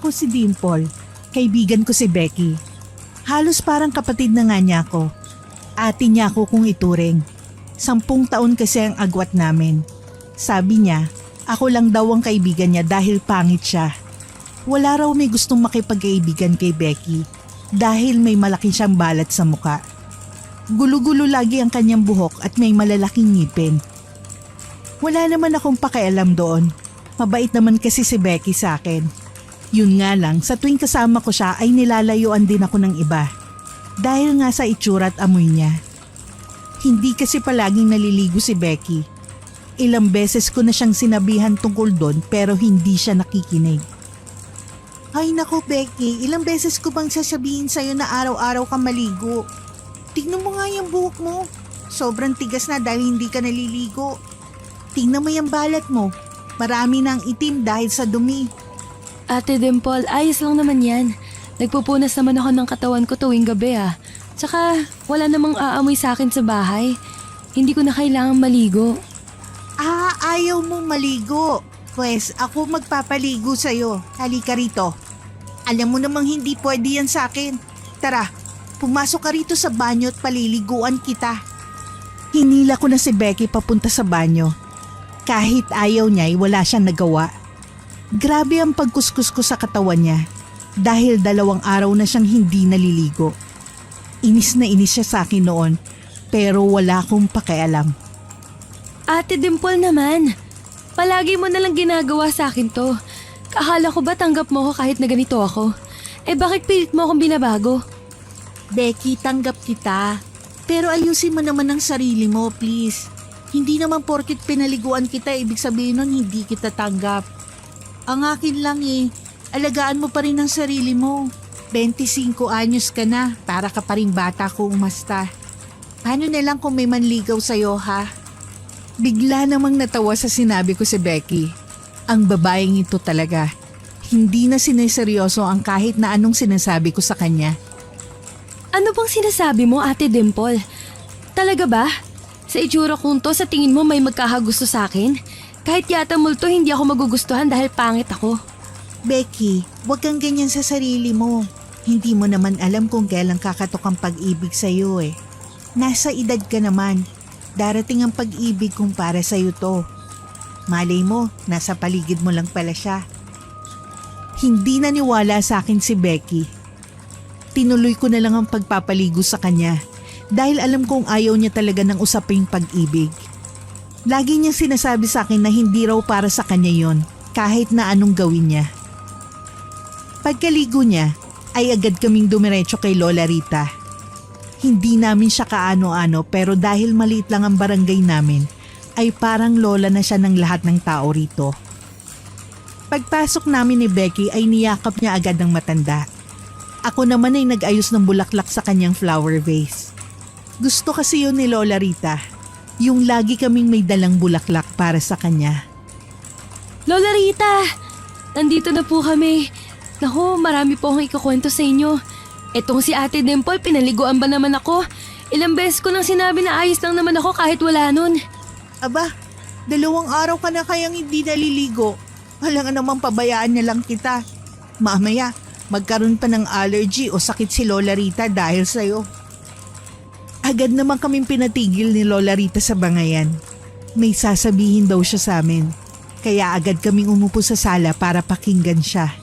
Ako si Dimple. Kaibigan ko si Becky. Halos parang kapatid na nga niya ako. Ate niya ako kung ituring. 10 taon kasi ang agwat namin. Sabi niya, ako lang daw ang kaibigan niya dahil pangit siya. Wala raw may gustong makipagkaibigan kay Becky dahil may malaki siyang balat sa muka. Gulo-gulo lagi ang kanyang buhok at may malalaking ngipin. Wala naman akong pakialam doon. Mabait naman kasi si Becky sa akin. Yun nga lang, sa tuwing kasama ko siya ay nilalayuan din ako ng iba. Dahil nga sa itsura at amoy niya. Hindi kasi palaging naliligo si Becky. Ilang beses ko na siyang sinabihan tungkol doon pero hindi siya nakikinig. Ay naku Becky, ilang beses ko bang sasabihin sa'yo na araw-araw ka maligo? Tignan mo nga yung buhok mo. Sobrang tigas na dahil hindi ka naliligo. Tingnan mo yung balat mo. Marami na ang itim dahil sa dumi. Ate Dimple, ayos lang naman yan. Nagpupunas naman ako ng katawan ko tuwing gabi Tsaka wala namang aamoy sa akin sa bahay. Hindi ko na kailangang maligo. Ayaw mo maligo. Pwes ako magpapaligo sa'yo. Halika rito. Alam mo namang hindi pwede yan sa akin. Tara, pumasok ka rito sa banyo at paliliguan kita. Hinila ko na si Becky papunta sa banyo. Kahit ayaw niya ay wala siyang nagawa. Grabe ang pagkuskus ko sa katawan niya dahil 2 araw na siyang hindi naliligo. Inis na inis siya sa akin noon pero wala akong pakialam. Ate Dimple naman, palagi mo nalang ginagawa sa akin to. Akala ko ba tanggap mo ko kahit na ganito ako? Bakit pilit mo akong binabago? Becky, tanggap kita. Pero ayusin mo naman ang sarili mo, please. Hindi naman porkit pinaliguan kita, ibig sabihin nun hindi kita tanggap. Ang akin lang alagaan mo pa rin ang sarili mo. 25 anyos ka na, para ka pa rin bata kung umasta. Paano na lang kung may manligaw sa'yo ha? Bigla namang natawa sa sinabi ko si Becky. Ang babaeng ito talaga. Hindi na sineseryoso ang kahit na anong sinasabi ko sa kanya. Ano bang sinasabi mo, Ate Dimple? Talaga ba? Sa itsura kong to, sa tingin mo may magkakagusto sa akin? Kahit yata multo, hindi ako magugustuhan dahil pangit ako. Becky, huwag kang ganyan sa sarili mo. Hindi mo naman alam kung kailan kakatok ang pag-ibig sa'yo Nasa edad ka naman. Darating ang pag-ibig kung para sa'yo to. Malay mo, nasa paligid mo lang pala siya. Hindi naniwala sa akin si Becky. Tinuloy ko na lang ang pagpapaligo sa kanya dahil alam kong ayaw niya talaga ng usaping pag-ibig. Lagi niyang sinasabi sa akin na hindi raw para sa kanya yon kahit na anong gawin niya. Pagkaligo niya ay agad kaming dumiretso kay Lola Rita. Hindi namin siya kaano-ano pero dahil maliit lang ang barangay namin ay parang lola na siya ng lahat ng tao rito. Pagpasok namin ni Becky ay niyakap niya agad ng matanda. Ako naman ay nag-ayos ng bulaklak sa kanyang flower vase. Gusto kasi yun ni Lola Rita, yung lagi kaming may dalang bulaklak para sa kanya. Lola Rita! Nandito na po kami. Naku, marami po akong ikukwento sa inyo. Etong si Ate Dimple, pinaliguan ba naman ako? Ilang beses ko nang sinabi na ayos lang naman ako kahit wala nun. Aba, 2 araw ka na kayang hindi naliligo. Wala nga namang pabayaan na lang kita. Mamaya, magkaroon pa ng allergy o sakit si Lola Rita dahil sa'yo. Agad naman kaming pinatigil ni Lola Rita sa bangayan. May sasabihin daw siya sa amin. Kaya agad kaming umupo sa sala para pakinggan siya.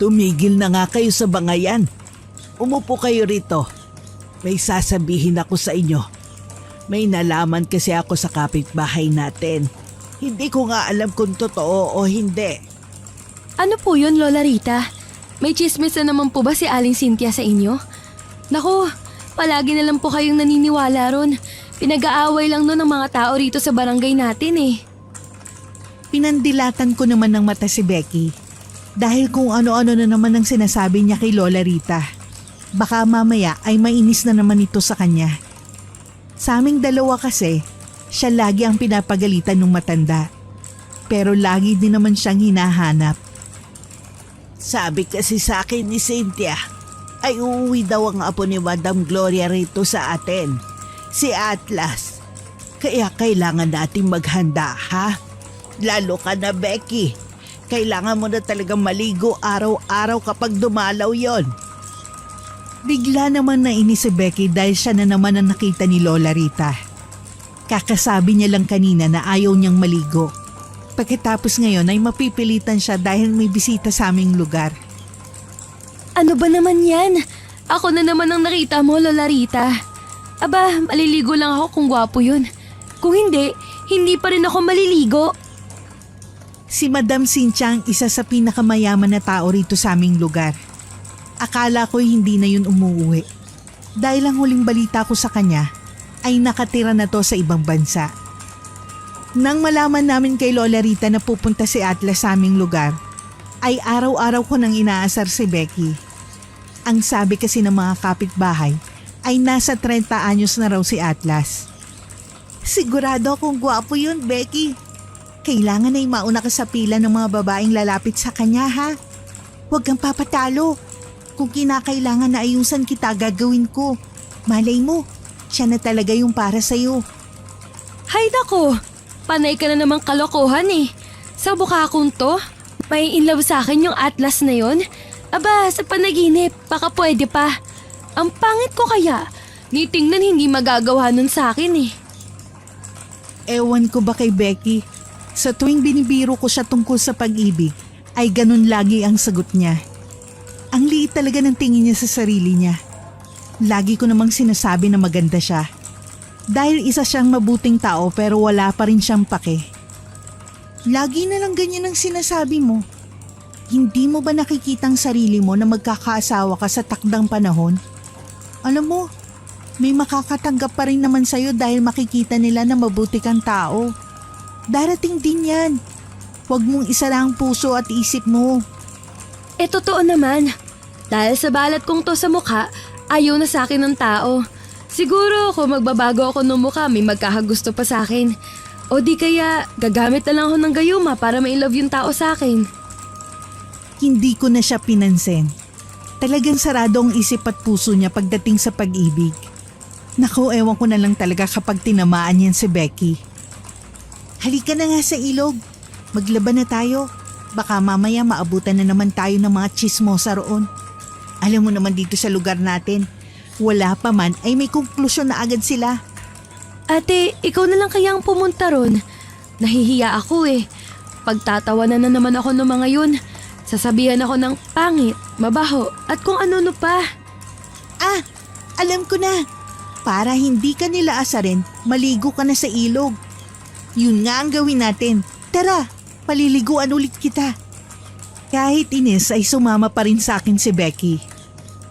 Tumigil na nga kayo sa bangayan. Umupo kayo rito. May sasabihin ako sa inyo. May nalaman kasi ako sa kapitbahay natin. Hindi ko nga alam kung totoo o hindi. Ano po yun, Lola Rita? May chismis na naman po ba si Aling Cynthia sa inyo? Naku, palagi na lang po kayong naniniwala ron. Pinag-aaway lang nun ng mga tao rito sa barangay natin Pinandilatan ko naman ng mata si Becky. Dahil kung ano-ano na naman ang sinasabi niya kay Lola Rita. Baka mamaya ay mainis na naman ito sa kanya. Sa aming dalawa kasi, siya lagi ang pinapagalitan ng matanda. Pero lagi din naman siyang hinahanap. Sabi kasi sa akin ni Cynthia, ay uuwi daw ang apo ni Madam Gloria rito sa atin, si Atlas. Kaya kailangan nating maghanda, ha? Lalo ka na, Becky. kailangan mo na talagang maligo araw-araw kapag dumalaw yon. Bigla naman nainis si Becky dahil siya na naman ang nakita ni Lola Rita. Kakasabi niya lang kanina na ayaw niyang maligo. Pagkatapos ngayon ay mapipilitan siya dahil may bisita sa aming lugar. Ano ba naman yan? Ako na naman ang nakita mo, Lola Rita. Aba, maliligo lang ako kung gwapo yun. Kung hindi, hindi pa rin ako maliligo. Si Madam Cynthia ang isa sa pinakamayaman na tao rito sa aming lugar. Akala ko'y hindi na yun umuwi. Dahil ang huling balita ko sa kanya ay nakatira na to sa ibang bansa. Nang malaman namin kay Lola Rita na pupunta si Atlas sa aming lugar, ay araw-araw ko nang inaasar si Becky. Ang sabi kasi ng mga kapitbahay ay nasa 30 anyos na raw si Atlas. Sigurado akong gwapo yun, Becky. Kailangan ay mauna ka sa pila ng mga babaeng lalapit sa kanya, ha? Huwag kang papatalo. Kung kinakailangan na ayusan kita, gagawin ko. Malay mo, siya na talaga yung para sa'yo. Hay nako, panay ka na namang kalokohan eh. Sa bukakong to, may inlove sa akin yung Atlas na yon. Aba, sa panaginip, baka pwede pa. Ang pangit ko kaya, nitingnan hindi magagawa nun sa akin eh. Ewan ko ba kay Becky? Sa tuwing binibiro ko siya tungkol sa pag-ibig, ay ganun lagi ang sagot niya. Ang liit talaga ng tingin niya sa sarili niya. Lagi ko namang sinasabi na maganda siya. Dahil isa siyang mabuting tao pero wala pa rin siyang pake. Lagi na lang ganyan ang sinasabi mo. Hindi mo ba nakikitang sarili mo na magkakaasawa ka sa takdang panahon? Alam mo, may makakatanggap pa rin naman sa'yo dahil makikita nila na mabuti kang tao. Darating din yan. Huwag mong isara ang puso at isip mo. Eh totoo naman. Dahil sa balat kong to sa mukha, ayaw na sa akin ng tao. Siguro kung magbabago ako ng mukha, may magkakagusto pa sa akin. O di kaya gagamit na lang ako ng gayuma para ma-love yung tao sa akin. Hindi ko na siya pinansin. Talagang sarado ang isip at puso niya pagdating sa pag-ibig. Naku, ewan ko na lang talaga kapag tinamaan yan si Becky. Halika na nga sa ilog. Maglaban na tayo. Baka mamaya maabutan na naman tayo ng mga tsismosa roon. Alam mo naman dito sa lugar natin, wala pa man ay may konklusyon na agad sila. Ate, ikaw na lang kaya ang pumunta ron. Nahihiya ako eh. Pagtatawanan na naman ako ng mga yun. Sasabihan ako ng pangit, mabaho at kung ano-ano pa. Ah, alam ko na. Para hindi ka nila asarin, maligo ka na sa ilog. Yun nga ang gawin natin. Tara, paliliguan ulit kita. Kahit inis ay sumama pa rin sa akin si Becky.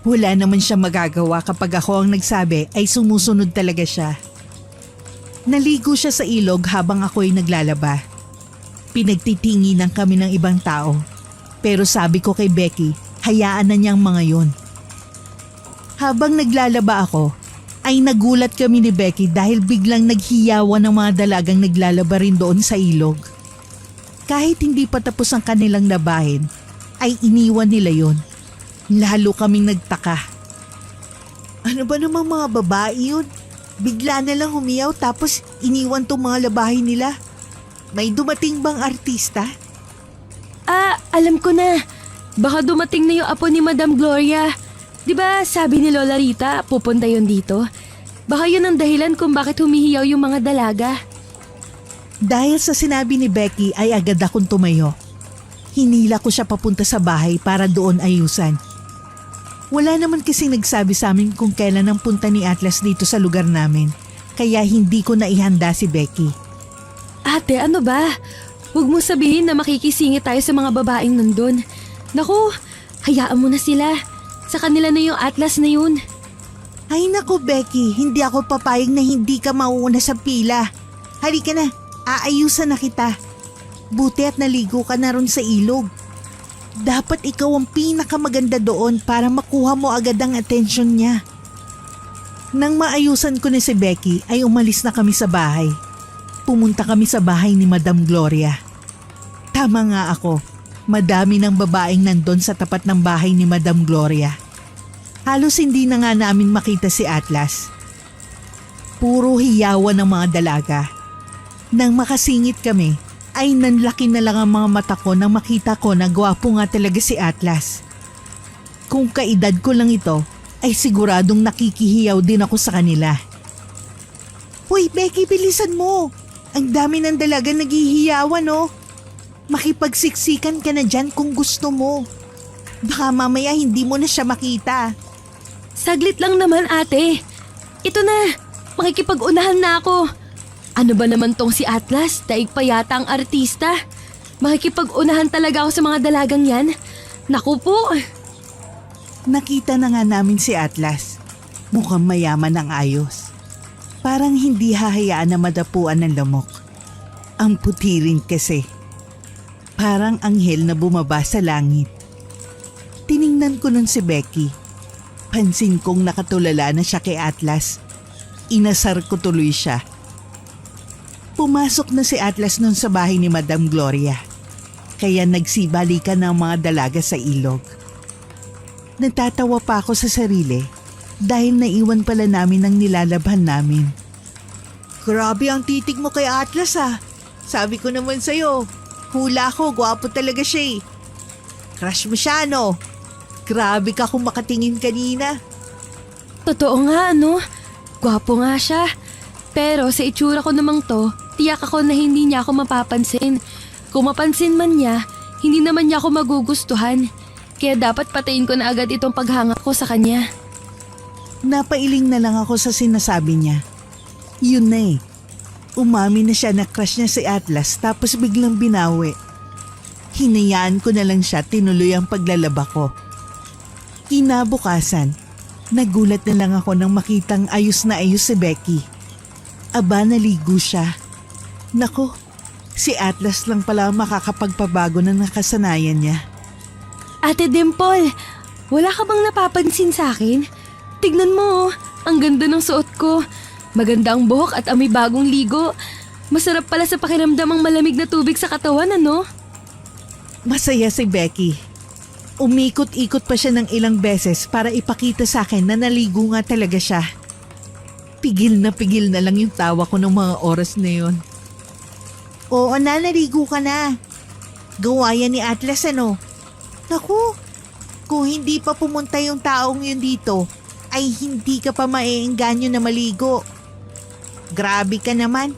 Wala naman siya magagawa kapag ako ang nagsabi ay sumusunod talaga siya. Naligo siya sa ilog habang ako'y naglalaba. Pinagtitinginan kami ng ibang tao. Pero sabi ko kay Becky, hayaan na niyang mga yun. Habang naglalaba ako, ay nagulat kami ni Becky dahil biglang naghiyawan ng mga dalagang naglalaba rin doon sa ilog. Kahit hindi pa tapos ang kanilang labahin, ay iniwan nila yon. Lalo kaming nagtaka. Ano ba namang mga babae yun? Bigla na lang humiyaw tapos iniwan tong mga labahin nila. May dumating bang artista? Ah, alam ko na. Baka dumating na yung apo ni Madam Gloria. Diba sabi ni Lola Rita, pupunta yun dito? Baka yun ang dahilan kung bakit humihiyaw yung mga dalaga. Dahil sa sinabi ni Becky ay agad akong tumayo. Hinila ko siya papunta sa bahay para doon ayusan. Wala naman kasing nagsabi sa amin kung kailan ang punta ni Atlas dito sa lugar namin. Kaya hindi ko naihanda si Becky. Ate, ano ba? Huwag mo sabihin na makikisingit tayo sa mga babaeng nandun. Naku, hayaan mo na sila. Sa kanila na yung Atlas na yun. Ay naku Becky, hindi ako papayag na hindi ka mauuna sa pila. Halika na, aayusan na kita. Buti at naligo ka na ron sa ilog. Dapat ikaw ang pinakamaganda doon para makuha mo agad ang atensyon niya. Nang maayusan ko na si Becky ay umalis na kami sa bahay. Pumunta kami sa bahay ni Madam Gloria. Tama nga ako, madami ng babaeng nandun sa tapat ng bahay ni Madam Gloria. Halos hindi na nga namin makita si Atlas. Puro hiyawan ng mga dalaga. Nang makasingit kami, ay nanlaki na lang ang mga mata ko nang makita ko na gwapo nga talaga si Atlas. Kung kaedad ko lang ito, ay siguradong nakikihiyaw din ako sa kanila. Uy, Becky, bilisan mo! Ang dami ng dalaga naghihiyawan, oh. Makipagsiksikan ka na dyan kung gusto mo. Baka mamaya hindi mo na siya makita. Saglit lang naman ate. Ito na, makikipag-unahan na ako. Ano ba naman tong si Atlas? Daig pa yata ang artista. Makikipag-unahan talaga ako sa mga dalagang yan. Naku po. Nakita na nga namin si Atlas. Mukhang mayaman ang ayos. Parang hindi hahayaan na madapuan ng lamok. Ang puti rin kasi. Parang anghel na bumaba sa langit. Tiningnan ko nun si Becky. Pansin kong nakatulala na siya kay Atlas. Inasar ko tuloy siya. Pumasok na si Atlas nun sa bahay ni Madam Gloria. Kaya nagsibalikan ng mga dalaga sa ilog. Natatawa pa ako sa sarili dahil naiwan pala namin ang nilalabhan namin. Grabe ang titig mo kay Atlas ah. Sabi ko naman sa'yo, hula ko, gwapo talaga siya eh. Crush mo siya no? Grabe ka kung makatingin kanina. Totoo nga ano, gwapo nga siya. Pero sa itsura ko namang to, tiyak ako na hindi niya ako mapapansin. Kung mapansin man niya, hindi naman niya ako magugustuhan. Kaya dapat patayin ko na agad itong paghanga ko sa kanya. Napailing na lang ako sa sinasabi niya. Yun na eh. Umami na siya na crush niya si Atlas tapos biglang binawi. Hinayaan ko na lang siya, tinuloy ang paglalaba ko. Kinabukasan, nagulat na lang ako nang makitang ayos na ayos si Becky. Aba, naligo siya. Nako, si Atlas lang pala makakapagpabago ng nakasanayan niya. Ate Dimple, wala ka bang napapansin sa akin? Tignan mo, ang ganda ng suot ko. Maganda ang buhok at amoy bagong ligo. Masarap pala sa pakiramdam ang malamig na tubig sa katawan, ano? Masaya si Becky. Umikot-ikot pa siya ng ilang beses para ipakita sa akin na naligo nga talaga siya. Pigil na lang yung tawa ko ng mga oras na yun. Oo na, naligo ka na. Gawa yan ni Atlas ano? Naku, kung hindi pa pumunta yung taong yun dito, ay hindi ka pa maeengganyo na maligo. Grabe ka naman.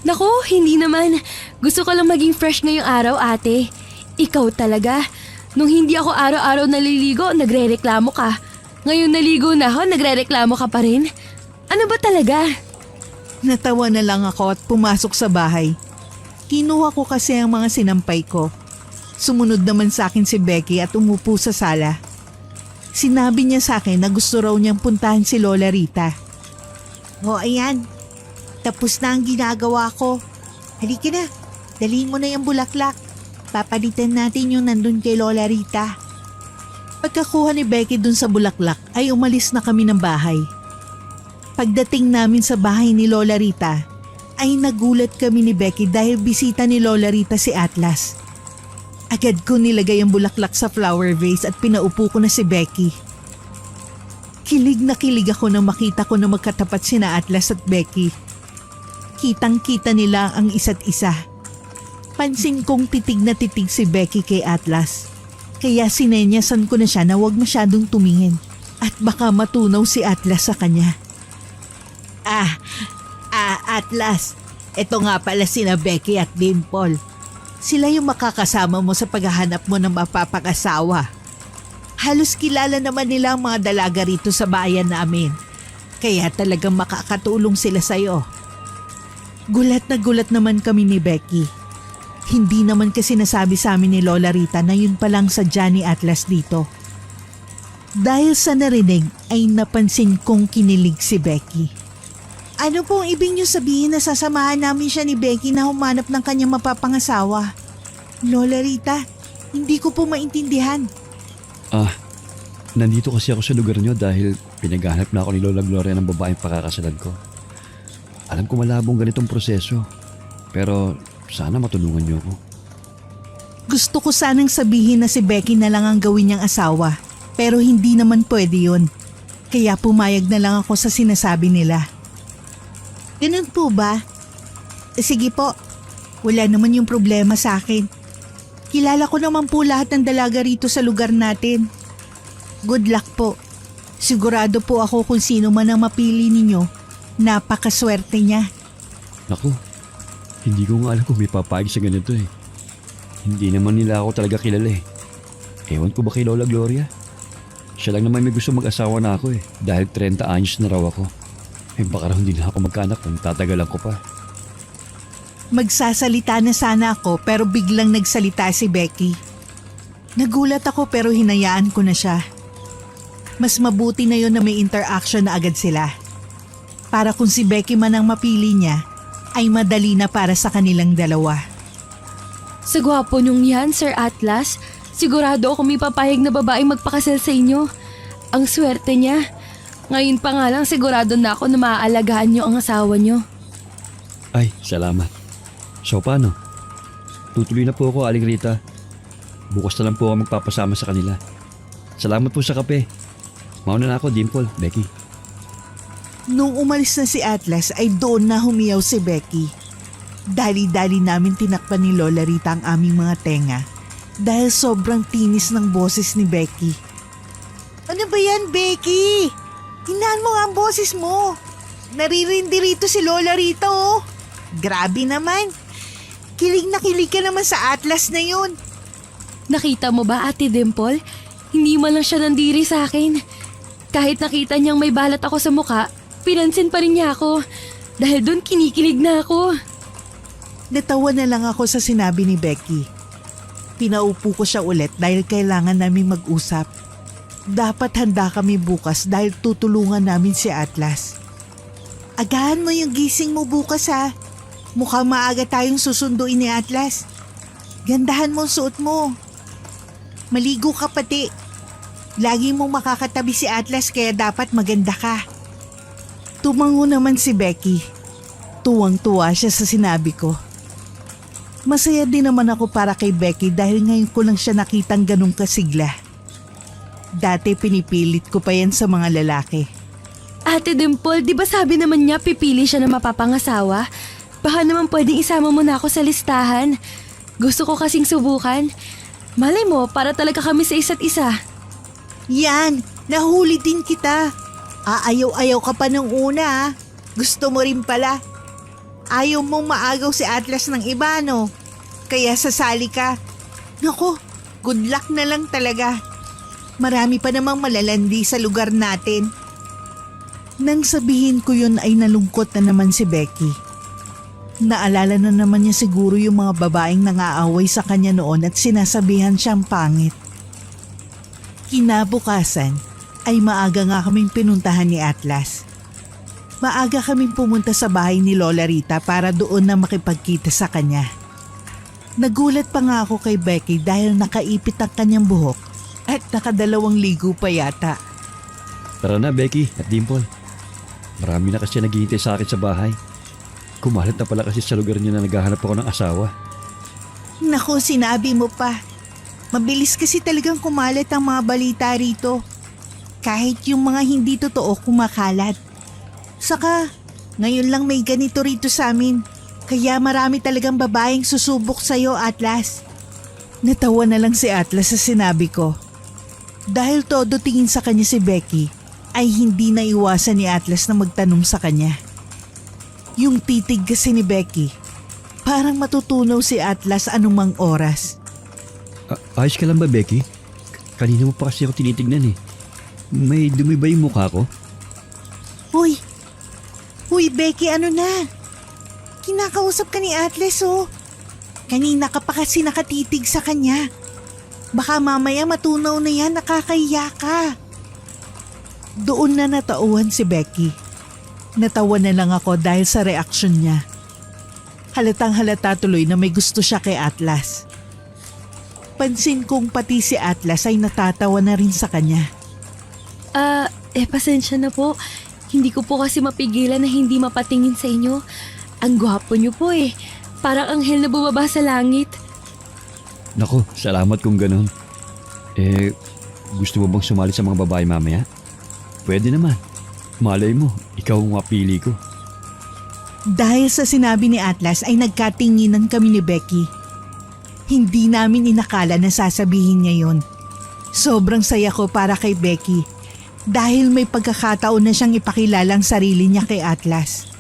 Naku, hindi naman. Gusto ko lang maging fresh ngayong araw, ate. Ikaw talaga. Nung hindi ako araw-araw naliligo, nagre-reklamo ka. Ngayon naligo na ako, nagre-reklamo ka pa rin. Ano ba talaga? Natawa na lang ako at pumasok sa bahay. Kinuha ko kasi ang mga sinampay ko. Sumunod naman sa akin si Becky at umupo sa sala. Sinabi niya sa akin na gusto raw niyang puntahan si Lola Rita. O ayan, tapos na ang ginagawa ko. Halika na, dalhin mo na yung bulaklak. Papalitan natin yung nandun kay Lola Rita. Pagkakuha ni Becky dun sa bulaklak ay umalis na kami ng bahay. Pagdating namin sa bahay ni Lola Rita ay nagulat kami ni Becky dahil bisita ni Lola Rita si Atlas. Agad ko nilagay ang bulaklak sa flower vase at pinaupo ko na si Becky. Kilig na kilig ako nang makita ko na magkatapat sina Atlas at Becky. Kitang-kita nila ang isa't isa. Pansin kong titig na titig si Becky kay Atlas. Kaya sinenyasan ko na siya na huwag masyadong tumingin at baka matunaw si Atlas sa kanya. Atlas, eto nga pala sina Becky at Dimple. Sila yung makakasama mo sa paghahanap mo ng mapapakasawa. Halos kilala naman nila ang mga dalaga rito sa bayan namin. Kaya talagang makakatulong sila sa'yo. Gulat na gulat naman kami ni Becky. Hindi naman kasi nasabi sa amin ni Lola Rita na yun palang sadya ni Atlas dito. Dahil sa narinig ay napansin kong kinilig si Becky. Ano pong ibig niyo sabihin na sasamahan namin siya ni Becky na humanap ng kanyang mapapangasawa? Lola Rita, hindi ko po maintindihan. Nandito kasi ako sa lugar niyo dahil pinaghahanap na ako ni Lola Gloria ng babaeng pakakasalan ko. Alam ko malabong ganitong proseso, pero sana matulungan niyo ako. Gusto ko sanang sabihin na si Becky na lang ang gawin niyang asawa, pero hindi naman pwede yun. Kaya pumayag na lang ako sa sinasabi nila. Ganun po ba? Sige po, Wala naman yung problema sa akin. Kilala ko naman po lahat ng dalaga rito sa lugar natin. Good luck po. Sigurado po ako kung sino man ang mapili ninyo. Napakaswerte niya. Naku, hindi ko nga alam kung may papayag sa ganito eh. Hindi naman nila ako talaga kilala eh. Ewan ko ba kay Lola Gloria? Siya lang naman may gusto mag-asawa na ako eh. Dahil 30 anyos na raw ako. Eh baka raw hindi na ako magkaanak kung tatagalan ko pa. Magsasalita na sana ako pero biglang nagsalita si Becky. Nagulat ako pero hinayaan ko na siya. Mas mabuti na yon na may interaction na agad sila. Para kung si Becky man ang mapili niya, ay madali na para sa kanilang dalawa. Sa gwapo niyong yan, Sir Atlas, sigurado ako may papayag na babaeng magpakasal sa inyo. Ang swerte niya. Ngayon pa nga lang sigurado na ako na maaalagaan niyo ang asawa niyo. Ay, salamat. So paano? Tutuloy na po ako, Aling Rita. Bukas na lang po ako magpapasama sa kanila. Salamat po sa kape. Mauna na ako, Dimple, Becky. Nung umalis na si Atlas ay doon na humiyaw si Becky. Dali-dali namin tinakpan ni Lola Rita ang aming mga tenga dahil sobrang tinis ng boses ni Becky. Ano ba yan, Becky? Hinaan mo nga ang boses mo. Naririndi rito si Lola Rita oh. Grabe naman. Kilig na kilig ka naman sa Atlas na yun. Nakita mo ba, Ate Dimple? Hindi man lang siya nandiri sa akin. Kahit nakita niyang may balat ako sa muka, pinansin pa rin niya ako. Dahil doon kinikilig na ako. Natawa na lang ako sa sinabi ni Becky. Pinaupo ko siya ulit dahil kailangan namin mag-usap. Dapat handa kami bukas dahil tutulungan namin si Atlas. Agahan mo yung gising mo bukas ha. Mukhang maaga tayong susunduin ni Atlas. Gandahan mo ang suot mo. Maligo ka pati. Lagi mong makakatabi si Atlas kaya dapat maganda ka. Tumango naman si Becky. Tuwang-tuwa siya sa sinabi ko. Masaya din naman ako para kay Becky dahil ngayon ko lang siya nakitang ganung kasigla. Dati pinipilit ko pa yan sa mga lalaki. Ate Dimple, di ba sabi naman niya pipili siya na mapapangasawa? Baka naman pwedeng isama mo na ako sa listahan. Gusto ko kasing subukan. Malay mo, para talaga kami sa isa't isa. Yan, nahuli din kita. Aayaw-ayaw ka pa ng una ha. Gusto mo rin pala. Ayaw mong maagaw si Atlas ng iba no. Kaya sasali ka. Naku, good luck na lang talaga. Marami pa namang malalandi sa lugar natin. Nang sabihin ko yun ay nalungkot na naman si Becky. Naalala na naman niya siguro yung mga babaeng nangaaway sa kanya noon at sinasabihan siyang pangit. Kinabukasan ay maaga nga kaming pinuntahan ni Atlas. Maaga kaming pumunta sa bahay ni Lola Rita para doon na makipagkita sa kanya. Nagulat pa nga ako kay Becky dahil nakaipit ang kanyang buhok at nakadalawang ligo pa yata. Tara na, Becky at Dimple. Marami na kasi naghihintay sa akin sa bahay. Kumalat na pala kasi sa lugar niya na naghahanap ako ng asawa. Naku, sinabi mo pa. Mabilis kasi talagang kumalat ang mga balita rito. Kahit yung mga hindi totoo kumakalat. Saka, ngayon lang may ganito rito sa amin. Kaya marami talagang babaeng susubok sa'yo, Atlas. Natawa na lang si Atlas sa sinabi ko. Dahil todo tingin sa kanya si Becky, ay hindi na iwasan ni Atlas na magtanong sa kanya. Yung titig kasi ni Becky, parang matutunaw si Atlas anumang oras. Ayos ka lang ba, Becky? Kanina mo pa kasi ako tinitignan eh. May dumi ba yung mukha ko? Uy, Becky, ano na? Kinakausap ka ni Atlas oh. Kanina ka pa kasi nakatitig sa kanya. Baka mamaya matunaw na yan, nakakahiya ka. Doon na natauhan si Becky. Natawa na lang ako dahil sa reaksyon niya. Halatang halata tuloy na may gusto siya kay Atlas. Pansin kong pati si Atlas ay natatawa na rin sa kanya. Pasensya na po. Hindi ko po kasi mapigilan na hindi mapatingin sa inyo. Ang gwapo niyo po eh. Parang anghel na bumaba sa langit. Naku, salamat kung ganun. Gusto mo bang sumali sa mga babae mamaya? Pwede naman. Malay mo, ikaw ang mapili ko. Dahil sa sinabi ni Atlas ay nagkatinginan kami ni Becky. Hindi namin inakala na sasabihin niya yon. Sobrang saya ko para kay Becky dahil may pagkakataon na siyang ipakilala ang sarili niya kay Atlas.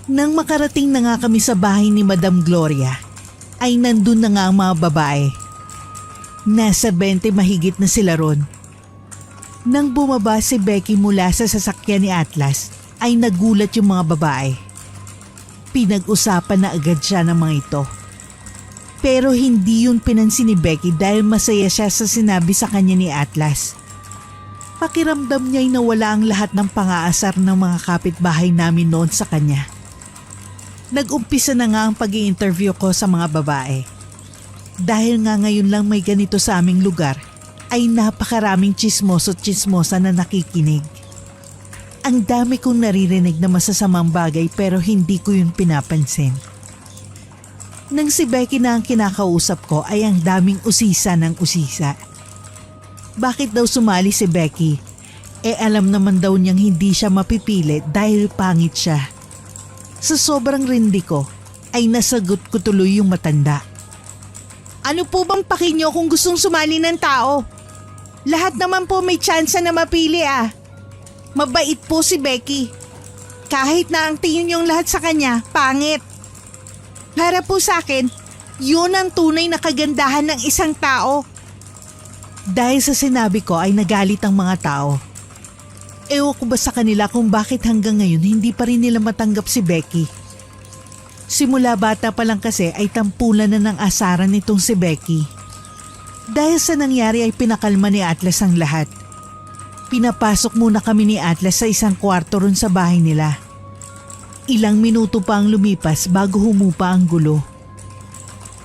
Nang makarating na nga kami sa bahay ni Madam Gloria, ay nandun na nga ang mga babae. Nasa 20 mahigit na sila ron. Nang bumaba si Becky mula sa sasakyan ni Atlas, ay nagulat yung mga babae. Pinag-usapan na agad siya ng mga ito. Pero hindi yun pinansin ni Becky dahil masaya siya sa sinabi sa kanya ni Atlas. Pakiramdam niya'y nawala ang lahat ng pang-aasar ng mga kapitbahay namin noon sa kanya. Nag-umpisa na nga ang pag-i-interview ko sa mga babae. Dahil nga ngayon lang may ganito sa aming lugar, ay napakaraming tsismoso-tsismosa na nakikinig. Ang dami kong naririnig na masasamang bagay pero hindi ko yun pinapansin. Nang si Becky na ang kinakausap ko ay ang daming usisa ng usisa. Bakit daw sumali si Becky? Alam naman daw niyang hindi siya mapipili dahil pangit siya. Sa sobrang rindi ko ay nasagot ko tuloy yung matanda. Ano po bang paki niyo kung gustong sumali ng tao? Lahat naman po may tsansa na mapili ah. Mabait po si Becky. Kahit na ang tingin niyong lahat sa kanya, pangit. Para po sa akin, yun ang tunay na kagandahan ng isang tao. Dahil sa sinabi ko ay nagalit ang mga tao. Ewan ko ba sa kanila kung bakit hanggang ngayon hindi pa rin nila matanggap si Becky. Simula bata pa lang kasi ay tampulan na ng asaran nitong si Becky. Dahil sa nangyari ay pinakalma ni Atlas ang lahat. Pinapasok muna kami ni Atlas sa isang kwarto ron sa bahay nila. Ilang minuto pa ang lumipas bago humupa ang gulo.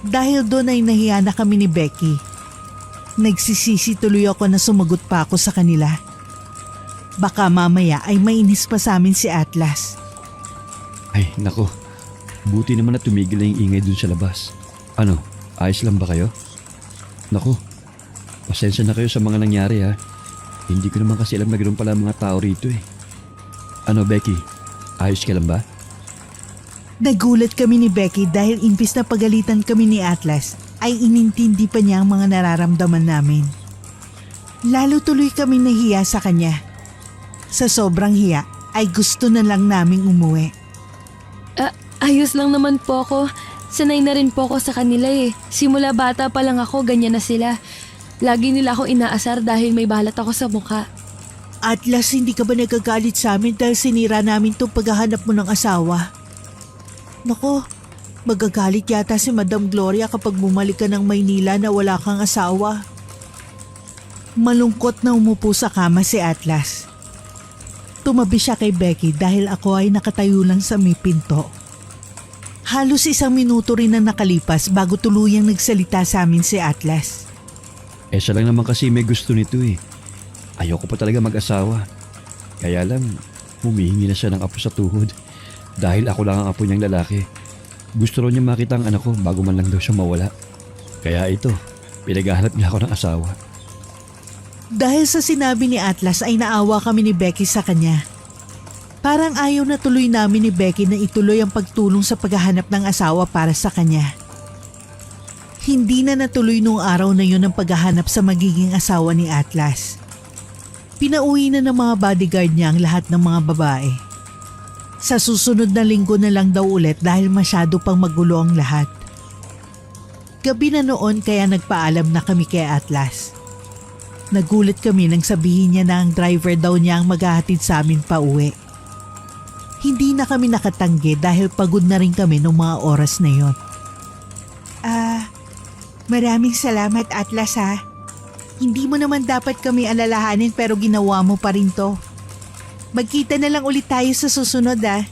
Dahil doon ay nahiya na kami ni Becky. Nagsisisi tuloy ako na sumagot pa ako sa kanila. Baka mamaya ay mainis pa sa amin si Atlas. Ay, nako. Buti naman na tumigil na yung ingay dun sa labas. Ano, ayos lang ba kayo? Nako, pasensya na kayo sa mga nangyari ha. Hindi ko naman kasi alam na ganoon pala mga tao rito eh. Ano Becky, ayos ka lang ba? Nagulat kami ni Becky dahil imbis na pagalitan kami ni Atlas ay inintindi pa niya ang mga nararamdaman namin. Lalo tuloy kami nahiya sa kanya. Sa sobrang hiya ay gusto na lang naming umuwi. Ayos lang naman po ako. Sanay na rin po ako sa kanila eh. Simula bata pa lang ako, ganyan na sila. Lagi nila ako inaasar dahil may balat ako sa mukha. Atlas, hindi ka ba nagagalit sa amin dahil sinira namin itong paghahanap mo ng asawa? Nako, magagalit yata si Madam Gloria kapag bumalik ka ng Maynila na wala kang asawa. Malungkot na umupo sa kama si Atlas. Tumabi siya kay Becky dahil ako ay nakatayo lang sa may pinto. Halos 1 minuto rin na nakalipas bago tuluyang nagsalita sa amin si Atlas. Siya lang naman kasi may gusto nito eh. Ayoko pa talaga mag-asawa. Kaya lang, humihingi na siya ng apo sa tuhod. Dahil ako lang ang apo niyang lalaki. Gusto rin niya makita ang anak ko bago man lang daw siya mawala. Kaya ito, pinaghahanap niya ako ng asawa. Dahil sa sinabi ni Atlas ay naawa kami ni Becky sa kanya. Parang ayaw na tuloy namin ni Becky na ituloy ang pagtulong sa paghahanap ng asawa para sa kanya. Hindi na natuloy noong araw na yun ang paghahanap sa magiging asawa ni Atlas. Pinauwi na ng mga bodyguard niya ang lahat ng mga babae. Sa susunod na linggo na lang daw ulit dahil masyado pang magulo ang lahat. Gabi na noon kaya nagpaalam na kami kay Atlas. Nagulat kami nang sabihin niya na ang driver daw niya ang maghahatid sa amin pa uwi. Hindi na kami nakatanggi dahil pagod na rin kami noong mga oras na yon. Maraming salamat Atlas ha. Hindi mo naman dapat kami alalahanin pero ginawa mo pa rin to. Magkita na lang ulit tayo sa susunod ha.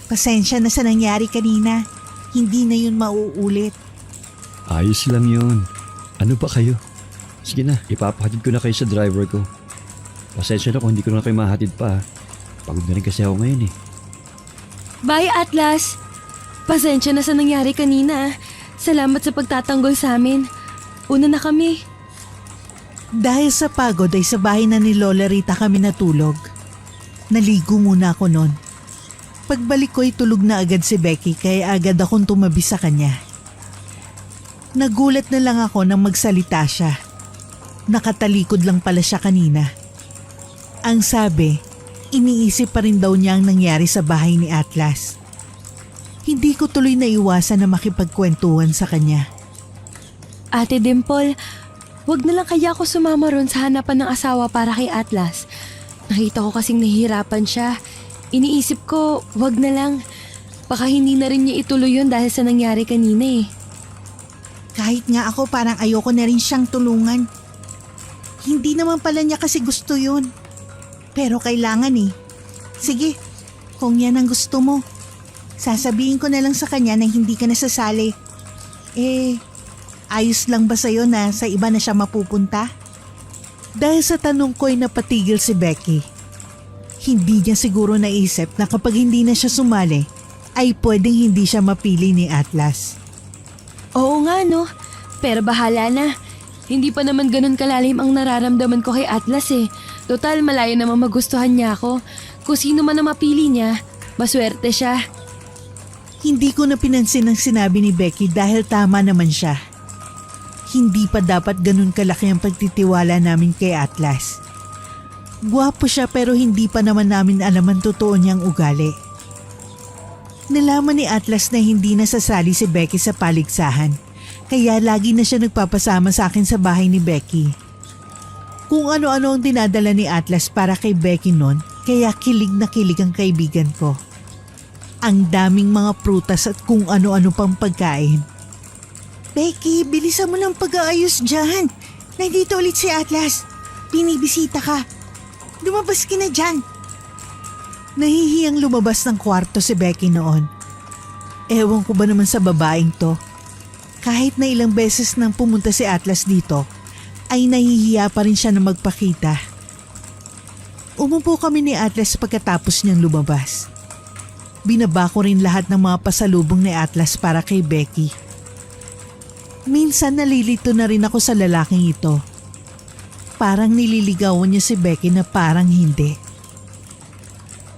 Pasensya na sa nangyari kanina. Hindi na yun mauulit. Ayos lang yun. Ano ba kayo? Sige na, ipapahatid ko na kayo sa driver ko. Pasensya na kung hindi ko na kayo mahatid pa. Pagod na rin kasi ako ngayon eh. Bye, Atlas! Pasensya na sa nangyari kanina. Salamat sa pagtatanggol sa amin. Una na kami. Dahil sa pagod ay sa bahay na ni Lola Rita kami natulog. Naligo muna ako noon. Pagbalik ko'y tulog na agad si Becky kaya agad akong tumabi sa kanya. Nagulat na lang ako nang magsalita siya. Nakatalikod lang pala siya kanina. Ang sabi, iniisip pa rin daw niya ang nangyari sa bahay ni Atlas. Hindi ko tuloy naiwasan na makipagkwentuhan sa kanya. Ate Dimple, wag na lang kaya ako sumama ron sa hanapan ng asawa para kay Atlas. Nakita ko kasing nahihirapan siya. Iniisip ko, wag na lang. Baka hindi na rin niya ituloy yun dahil sa nangyari kanina eh. Kahit nga ako parang ayoko na rin siyang tulungan. Hindi naman pala niya kasi gusto yun. Pero kailangan eh. Sige, kung yan ang gusto mo. Sasabihin ko na lang sa kanya na hindi ka nasasali. Ayos lang ba sa'yo na sa iba na siya mapupunta? Dahil sa tanong ko'y napatigil si Becky. Hindi niya siguro naisip na kapag hindi na siya sumali, ay pwedeng hindi siya mapili ni Atlas. Oo nga no, pero bahala na. Hindi pa naman ganun kalalim ang nararamdaman ko kay Atlas eh. Total malayo namang magustuhan niya ako. Kung sino man ang mapili niya, maswerte siya. Hindi ko na pinansin ang sinabi ni Becky dahil tama naman siya. Hindi pa dapat ganun kalaki ang pagtitiwala namin kay Atlas. Gwapo siya pero hindi pa naman namin alam ang totoo niyang ugali. Nalaman ni Atlas na hindi nasasali si Becky sa paligsahan, kaya lagi na siya nagpapasama sa akin sa bahay ni Becky. Kung ano-ano ang dinadala ni Atlas para kay Becky noon, kaya kilig na kilig ang kaibigan ko. Ang daming mga prutas at kung ano-ano pang pagkain. Becky, bilisan mo ng pag-aayos dyan. Nandito ulit si Atlas. Binibisita ka. Lumabas ka na dyan. Nahihiyang lumabas ng kwarto si Becky noon. Ewan ko ba naman sa babaeng to. Kahit na ilang beses nang pumunta si Atlas dito, ay nahihiya pa rin siya na magpakita. Umupo kami ni Atlas pagkatapos niyang lumabas. Binaba ko rin lahat ng mga pasalubong ni Atlas para kay Becky. Minsan nalilito na rin ako sa lalaking ito. Parang nililigawan niya si Becky na parang hindi.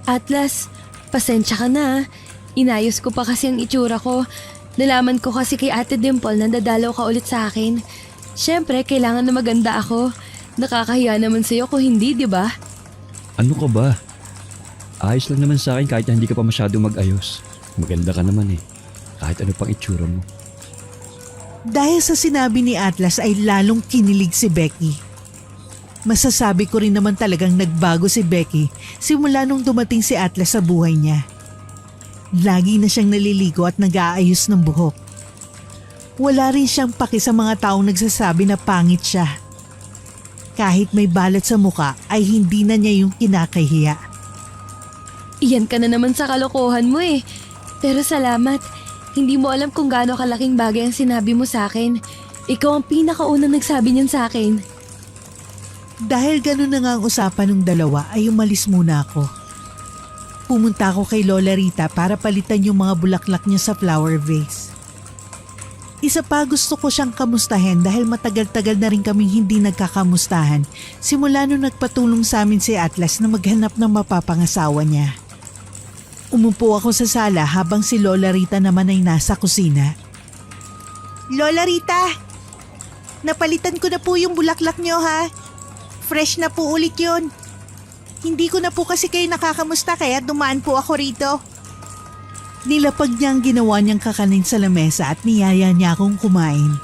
Atlas, pasensya ka na. Inayos ko pa kasi ang itsura ko. Nalaman ko kasi kay Ate Dimple na dadalaw ka ulit sa akin. Siyempre, kailangan na maganda ako. Nakakahiya naman sa'yo kung hindi, di ba? Ano ka ba? Ayos lang naman sa akin kahit na hindi ka pa masyadong mag-ayos. Maganda ka naman eh. Kahit ano pang itsura mo. Dahil sa sinabi ni Atlas ay lalong kinilig si Becky. Masasabi ko rin naman talagang nagbago si Becky simula nung dumating si Atlas sa buhay niya. Lagi na siyang naliligo at nag-aayos ng buhok. Wala rin siyang paki sa mga taong nagsasabi na pangit siya. Kahit may balat sa muka ay hindi na niya yung kinakahiya. Iyan ka na naman sa kalokohan mo eh. Pero salamat. Hindi mo alam kung gaano kalaking bagay ang sinabi mo sa akin. Ikaw ang pinakaunang nagsabi niyan sa akin. Dahil ganun na nga ang usapan ng dalawa ay umalis muna ako. Pumunta ako kay Lola Rita para palitan yung mga bulaklak niya sa flower vase. Isa pa gusto ko siyang kamustahin dahil matagal-tagal na rin kaming hindi nagkakamustahan simula nung nagpatulong sa amin si Atlas na maghanap ng mapapangasawa niya. Umupo ako sa sala habang si Lola Rita naman ay nasa kusina. Lola Rita, napalitan ko na po yung bulaklak niyo ha. Fresh na po ulit yun. Hindi ko na po kasi kayo nakakamusta kaya dumaan po ako rito. Nilapag niya ang ginawa niyang kakanin sa lamesa at niyaya niya akong kumain.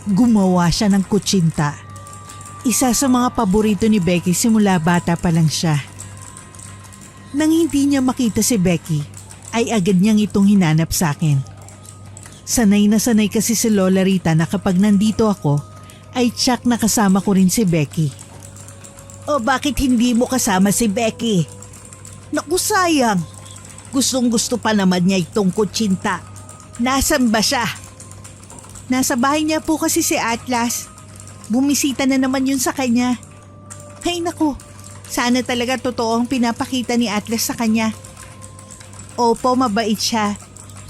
Gumawa siya ng kutsinta. Isa sa mga paborito ni Becky simula bata pa lang siya. Nang hindi niya makita si Becky, ay agad niyang itong hinanap sa akin. Sanay na sanay kasi si Lola Rita na kapag nandito ako, ay tsak na kasama ko rin si Becky. O bakit hindi mo kasama si Becky? Naku sayang, gustong gusto pa naman niya itong kutsinta. Nasaan ba siya? Nasa bahay niya po kasi si Atlas. Bumisita na naman yun sa kanya. Ay naku, sana talaga totoo ang pinapakita ni Atlas sa kanya. Opo, mabait siya.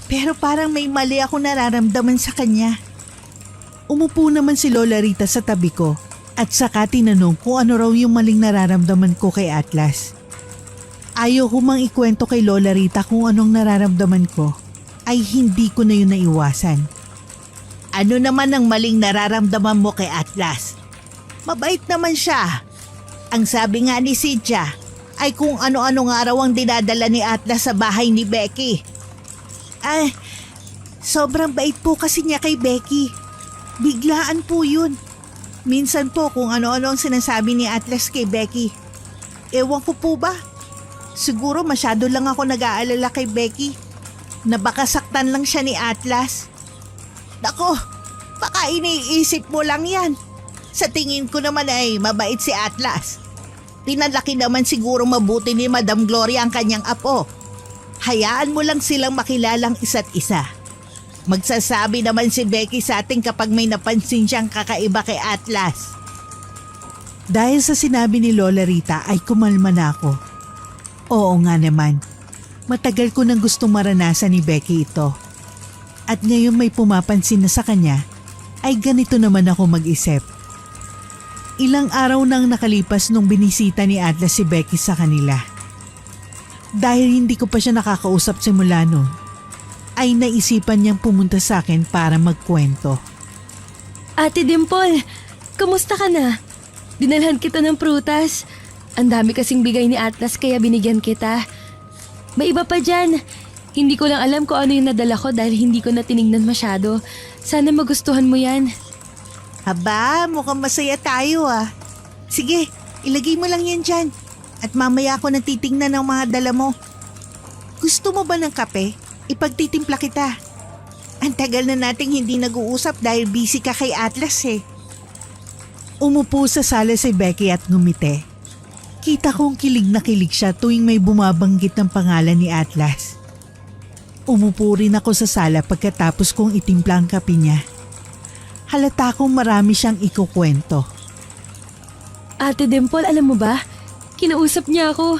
Pero parang may mali ako nararamdaman sa kanya. Umupo naman si Lola Rita sa tabi ko at saka tinanong kung ano raw yung maling nararamdaman ko kay Atlas. Ayaw ko mang ikwento kay Lola Rita kung anong nararamdaman ko, ay hindi ko na yun naiwasan. Ano naman ang maling nararamdaman mo kay Atlas? Mabait naman siya. Ang sabi nga ni Cynthia ay kung ano-ano nga raw ang dinadala ni Atlas sa bahay ni Becky. Ay, sobrang bait po kasi niya kay Becky. Biglaan po yun. Minsan po kung ano-ano ang sinasabi ni Atlas kay Becky. Ewan ko po ba? Siguro masyado lang ako nag-aalala kay Becky na baka saktan lang siya ni Atlas. Nako, baka iniisip mo lang yan. Sa tingin ko naman ay mabait si Atlas. Pinalaki naman siguro mabuti ni Madam Gloria ang kanyang apo. Hayaan mo lang silang makilalang isa't isa. Magsasabi naman si Becky sa atin kapag may napansin siyang kakaiba kay Atlas. Dahil sa sinabi ni Lola Rita ay kumalma na ako. Oo nga naman, matagal ko nang gustong maranasan ni Becky ito. At ngayon may pumapansin na sa kanya, ay ganito naman ako mag-isip. Ilang araw nang nakalipas nung binisita ni Atlas si Becky sa kanila. Dahil hindi ko pa siya nakakausap simula noon, ay naisipan niyang pumunta sa akin para magkwento. Ate Dimple, kamusta ka na? Dinalhan kita ng prutas. Ang dami kasing bigay ni Atlas kaya binigyan kita. May iba pa dyan. Hindi ko lang alam kung ano yung nadala ko dahil hindi ko na tinignan masyado. Sana magustuhan mo yan. Aba, mukhang masaya tayo ah. Sige, ilagay mo lang yan dyan. At mamaya ako nang titingnan ng mga dala mo. Gusto mo ba ng kape? Ipagtitimpla kita. Ang tagal na nating hindi nag-uusap dahil busy ka kay Atlas eh. Umupo sa sala si Becky at ngumiti. Kita kong kilig na kilig siya tuwing may bumabanggit ng pangalan ni Atlas. Umupo rin ako sa sala pagkatapos kong itimpla ang kape niya. Halata kong marami siyang ikukwento. Ate Dimple, alam mo ba? Kinausap niya ako.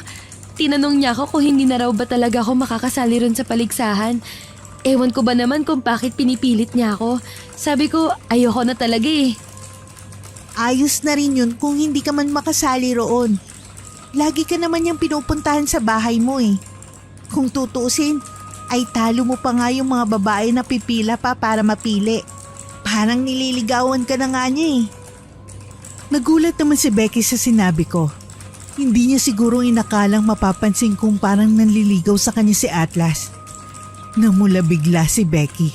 Tinanong niya ako kung hindi na raw ba talaga ako makakasali ron sa paligsahan. Ewan ko ba naman kung bakit pinipilit niya ako. Sabi ko, ayoko na talaga eh. Ayos na rin yun kung hindi ka man makasali roon. Lagi ka naman yung pinupuntahan sa bahay mo eh. Kung tutuusin, ay talo mo pa nga yung mga babae na pipila pa para mapili. Parang nililigawan ka na nga niya eh. Nagulat naman si Becky sa sinabi ko. Hindi niya siguro inakalang mapapansin kung parang nanliligaw sa kanya si Atlas. Namula bigla si Becky.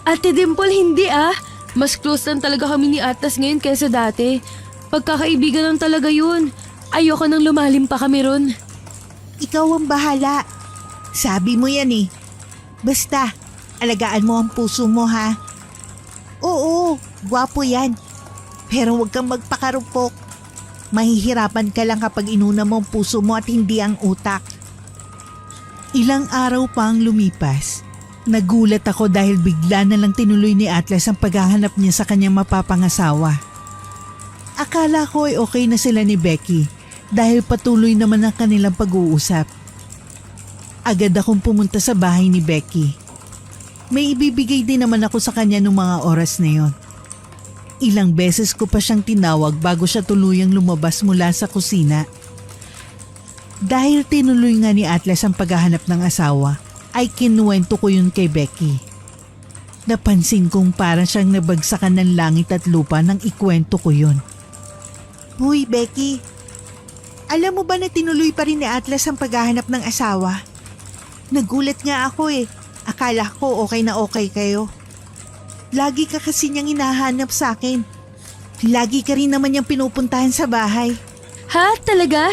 Ate Dimple, hindi ah. Mas close lang talaga kami ni Atlas ngayon kaysa dati. Pagkakaibigan lang talaga yun. Ayoko nang lumalim pa kami ron. Ikaw ang bahala. Sabi mo yan eh. Basta, alagaan mo ang puso mo ha. Oo, gwapo yan. Pero huwag kang magpakarupok. Mahihirapan ka lang kapag inuna mo ang puso mo at hindi ang utak. Ilang araw pa ang lumipas. Nagulat ako dahil bigla na lang tinuloy ni Atlas ang paghahanap niya sa kanyang mapapangasawa. Akala ko ay okay na sila ni Becky dahil patuloy naman ang kanilang pag-uusap. Agad akong pumunta sa bahay ni Becky. May ibibigay din naman ako sa kanya nung mga oras na yon. Ilang beses ko pa siyang tinawag bago siya tuluyang lumabas mula sa kusina. Dahil tinuloy nga ni Atlas ang paghahanap ng asawa, ay kinuwento ko yun kay Becky. Napansin kong parang siyang nabagsakan ng langit at lupa nang ikwento ko yun. Huy Becky, alam mo ba na tinuloy pa rin ni Atlas ang paghahanap ng asawa? Nagulat nga ako eh. Akala ko okay na okay kayo. Lagi ka kasi niyang hinahanap sa akin. Lagi ka rin naman niyang pinupuntahan sa bahay. Ha? Talaga?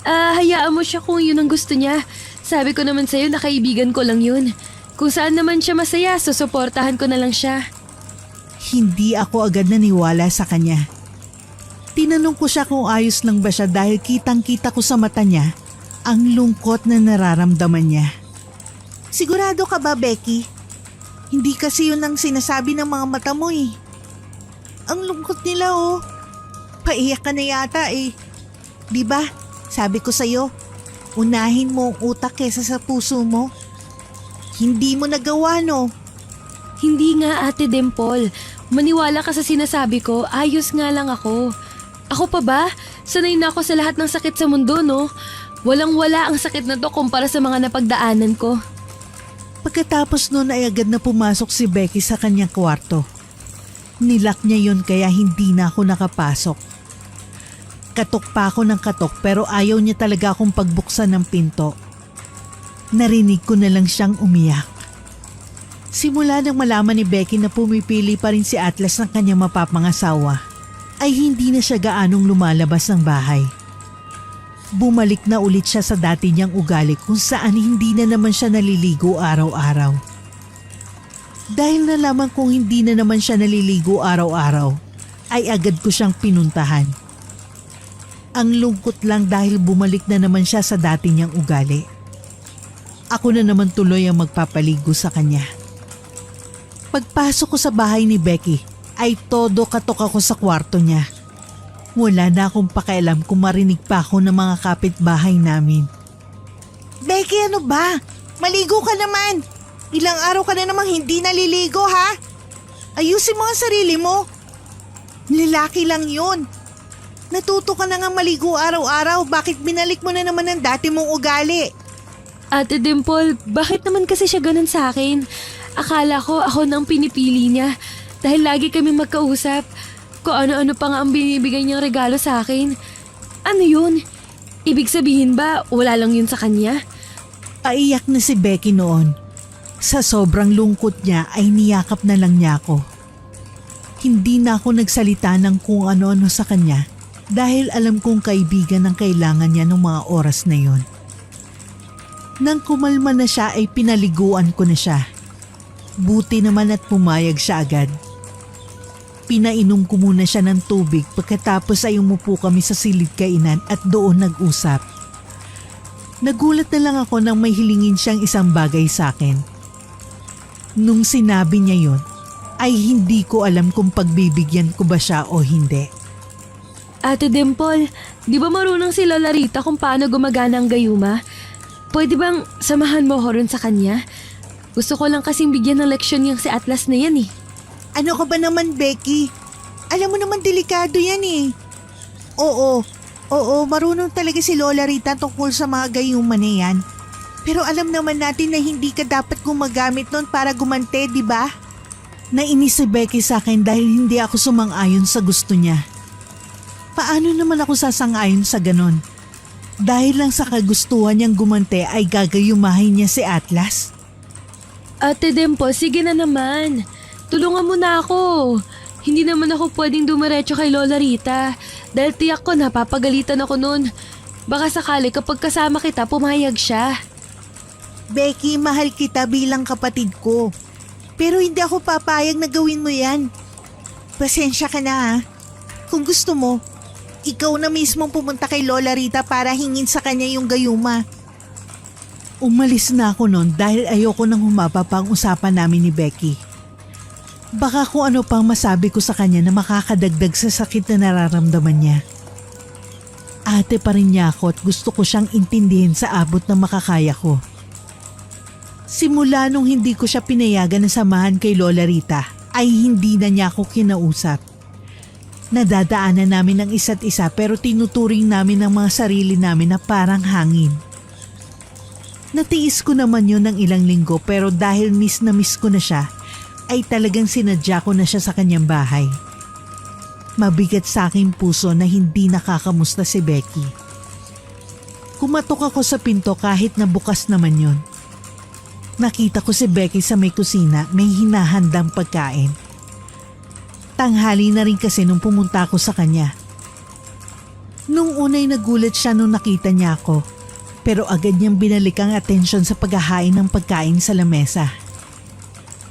Hayaan mo siya kung yun ang gusto niya. Sabi ko naman sa'yo na kaibigan ko lang yun. Kung saan naman siya masaya, susuportahan ko na lang siya. Hindi ako agad naniwala sa kanya. Tinanong ko siya kung ayos lang ba siya dahil kitang-kita ko sa mata niya ang lungkot na nararamdaman niya. Sigurado ka ba, Becky? Hindi kasi yun ang sinasabi ng mga mata mo eh. Ang lungkot nila oh. Paiyak ka na yata eh. Diba? Sabi ko sa'yo, unahin mo ang utak kesa sa puso mo. Hindi mo nagawa no? Hindi nga Ate Dimple. Maniwala ka sa sinasabi ko, ayos nga lang ako. Ako pa ba? Sanay na ako sa lahat ng sakit sa mundo, no? Walang-wala ang sakit na to kumpara sa mga napagdaanan ko. Pagkatapos noon ay agad na pumasok si Becky sa kanyang kwarto. Nilak niya yon kaya hindi na ako nakapasok. Katok pa ako ng katok pero ayaw niya talaga akong pagbuksan ng pinto. Narinig ko na lang siyang umiyak. Simula nang malaman ni Becky na pumipili pa rin si Atlas ng kanyang mapapangasawa, ay hindi na siya gaanong lumalabas ng bahay. Bumalik na ulit siya sa dati niyang ugali kung saan hindi na naman siya naliligo araw-araw. Dahil nalaman kong hindi na naman siya naliligo araw-araw, ay agad ko siyang pinuntahan. Ang lungkot lang dahil bumalik na naman siya sa dati niyang ugali. Ako na naman tuloy ang magpapaligo sa kanya. Pagpasok ko sa bahay ni Becky, ay todo katok ako sa kwarto niya. Wala na akong pakialam kung marinig pa ako ng mga kapitbahay namin. Becky, ano ba? Maligo ka naman! Ilang araw ka na namang hindi naliligo, ha? Ayusin mo ang sarili mo. Lalaki lang yun. Natuto ka na nga maligo araw-araw, bakit binalik mo na naman ang dati mong ugali? Ate Dimple, bakit naman kasi siya ganun sa akin? Akala ko ako nang pinipili niya dahil lagi kami magkausap. Kung ano-ano pa nga ang binibigay niyang regalo sa akin. Ano yun? Ibig sabihin ba wala lang yun sa kanya? Paiyak na si Becky noon. Sa sobrang lungkot niya ay niyakap na lang niya ako. Hindi na ako nagsalita ng kung ano-ano sa kanya dahil alam kong kaibigan ang kailangan niya ng mga oras na yon. Nang kumalma na siya ay pinaliguan ko na siya. Buti naman at pumayag siya agad. Pinainom ko muna siya ng tubig pagkatapos ay umupo kami sa silid kainan at doon nag-usap. Nagulat na lang ako nang may hilingin siyang isang bagay sa akin. Nung sinabi niya yon, ay hindi ko alam kung pagbibigyan ko ba siya o hindi. Ate Dimple, di ba marunong si Lola Rita kung paano gumagana ang gayuma? Pwede bang samahan mo ko rin sa kanya? Gusto ko lang kasing bigyan ng leksyon yung si Atlas na yan eh. Ano ka ba naman, Becky? Alam mo naman delikado yan eh. Oo, marunong talaga si Lola Rita tungkol sa mga gayuma na yan. Pero alam naman natin na hindi ka dapat gumagamit nun para gumante, di ba? Nainis si Becky sa akin dahil hindi ako sumang-ayon sa gusto niya. Paano naman ako sasang-ayon sa ganon? Dahil lang sa kagustuhan niyang gumante ay gagayumahin niya si Atlas? Ate Dimple, sige na naman. Tulungan mo na ako. Hindi naman ako pwedeng dumiretso kay Lola Rita dahil tiyak ko napapagalitan ako noon. Baka sakali kapag kasama kita pumayag siya. Becky, mahal kita bilang kapatid ko. Pero hindi ako papayag na gawin mo yan. Pasensya ka na ha. Kung gusto mo, ikaw na mismong pumunta kay Lola Rita para hingin sa kanya yung gayuma. Umalis na ako noon dahil ayoko nang humaba pa ang usapan namin ni Becky. Baka kung ano pang masabi ko sa kanya na makakadagdag sa sakit na nararamdaman niya. Ate pa rin niya ako at gusto ko siyang intindihin sa abot ng makakaya ko. Simula nung hindi ko siya pinayagan na samahan kay Lola Rita, ay hindi na niya ako kinausap. Nadadaanan namin ang isa't isa pero tinuturing namin ang mga sarili namin na parang hangin. Natiis ko naman yun ng ilang linggo pero dahil miss na miss ko na siya, ay talagang sinadya ko na siya sa kanyang bahay. Mabigat sa aking puso na hindi nakakamusta si Becky. Kumatok ako sa pinto kahit na bukas naman yun. Nakita ko si Becky sa may kusina, may hinahandang pagkain. Tanghali na rin kasi nung pumunta ako sa kanya. Nung unay nagulat siya nung nakita niya ako, pero agad niyang binalik ang atensyon sa paghahain ng pagkain sa lamesa.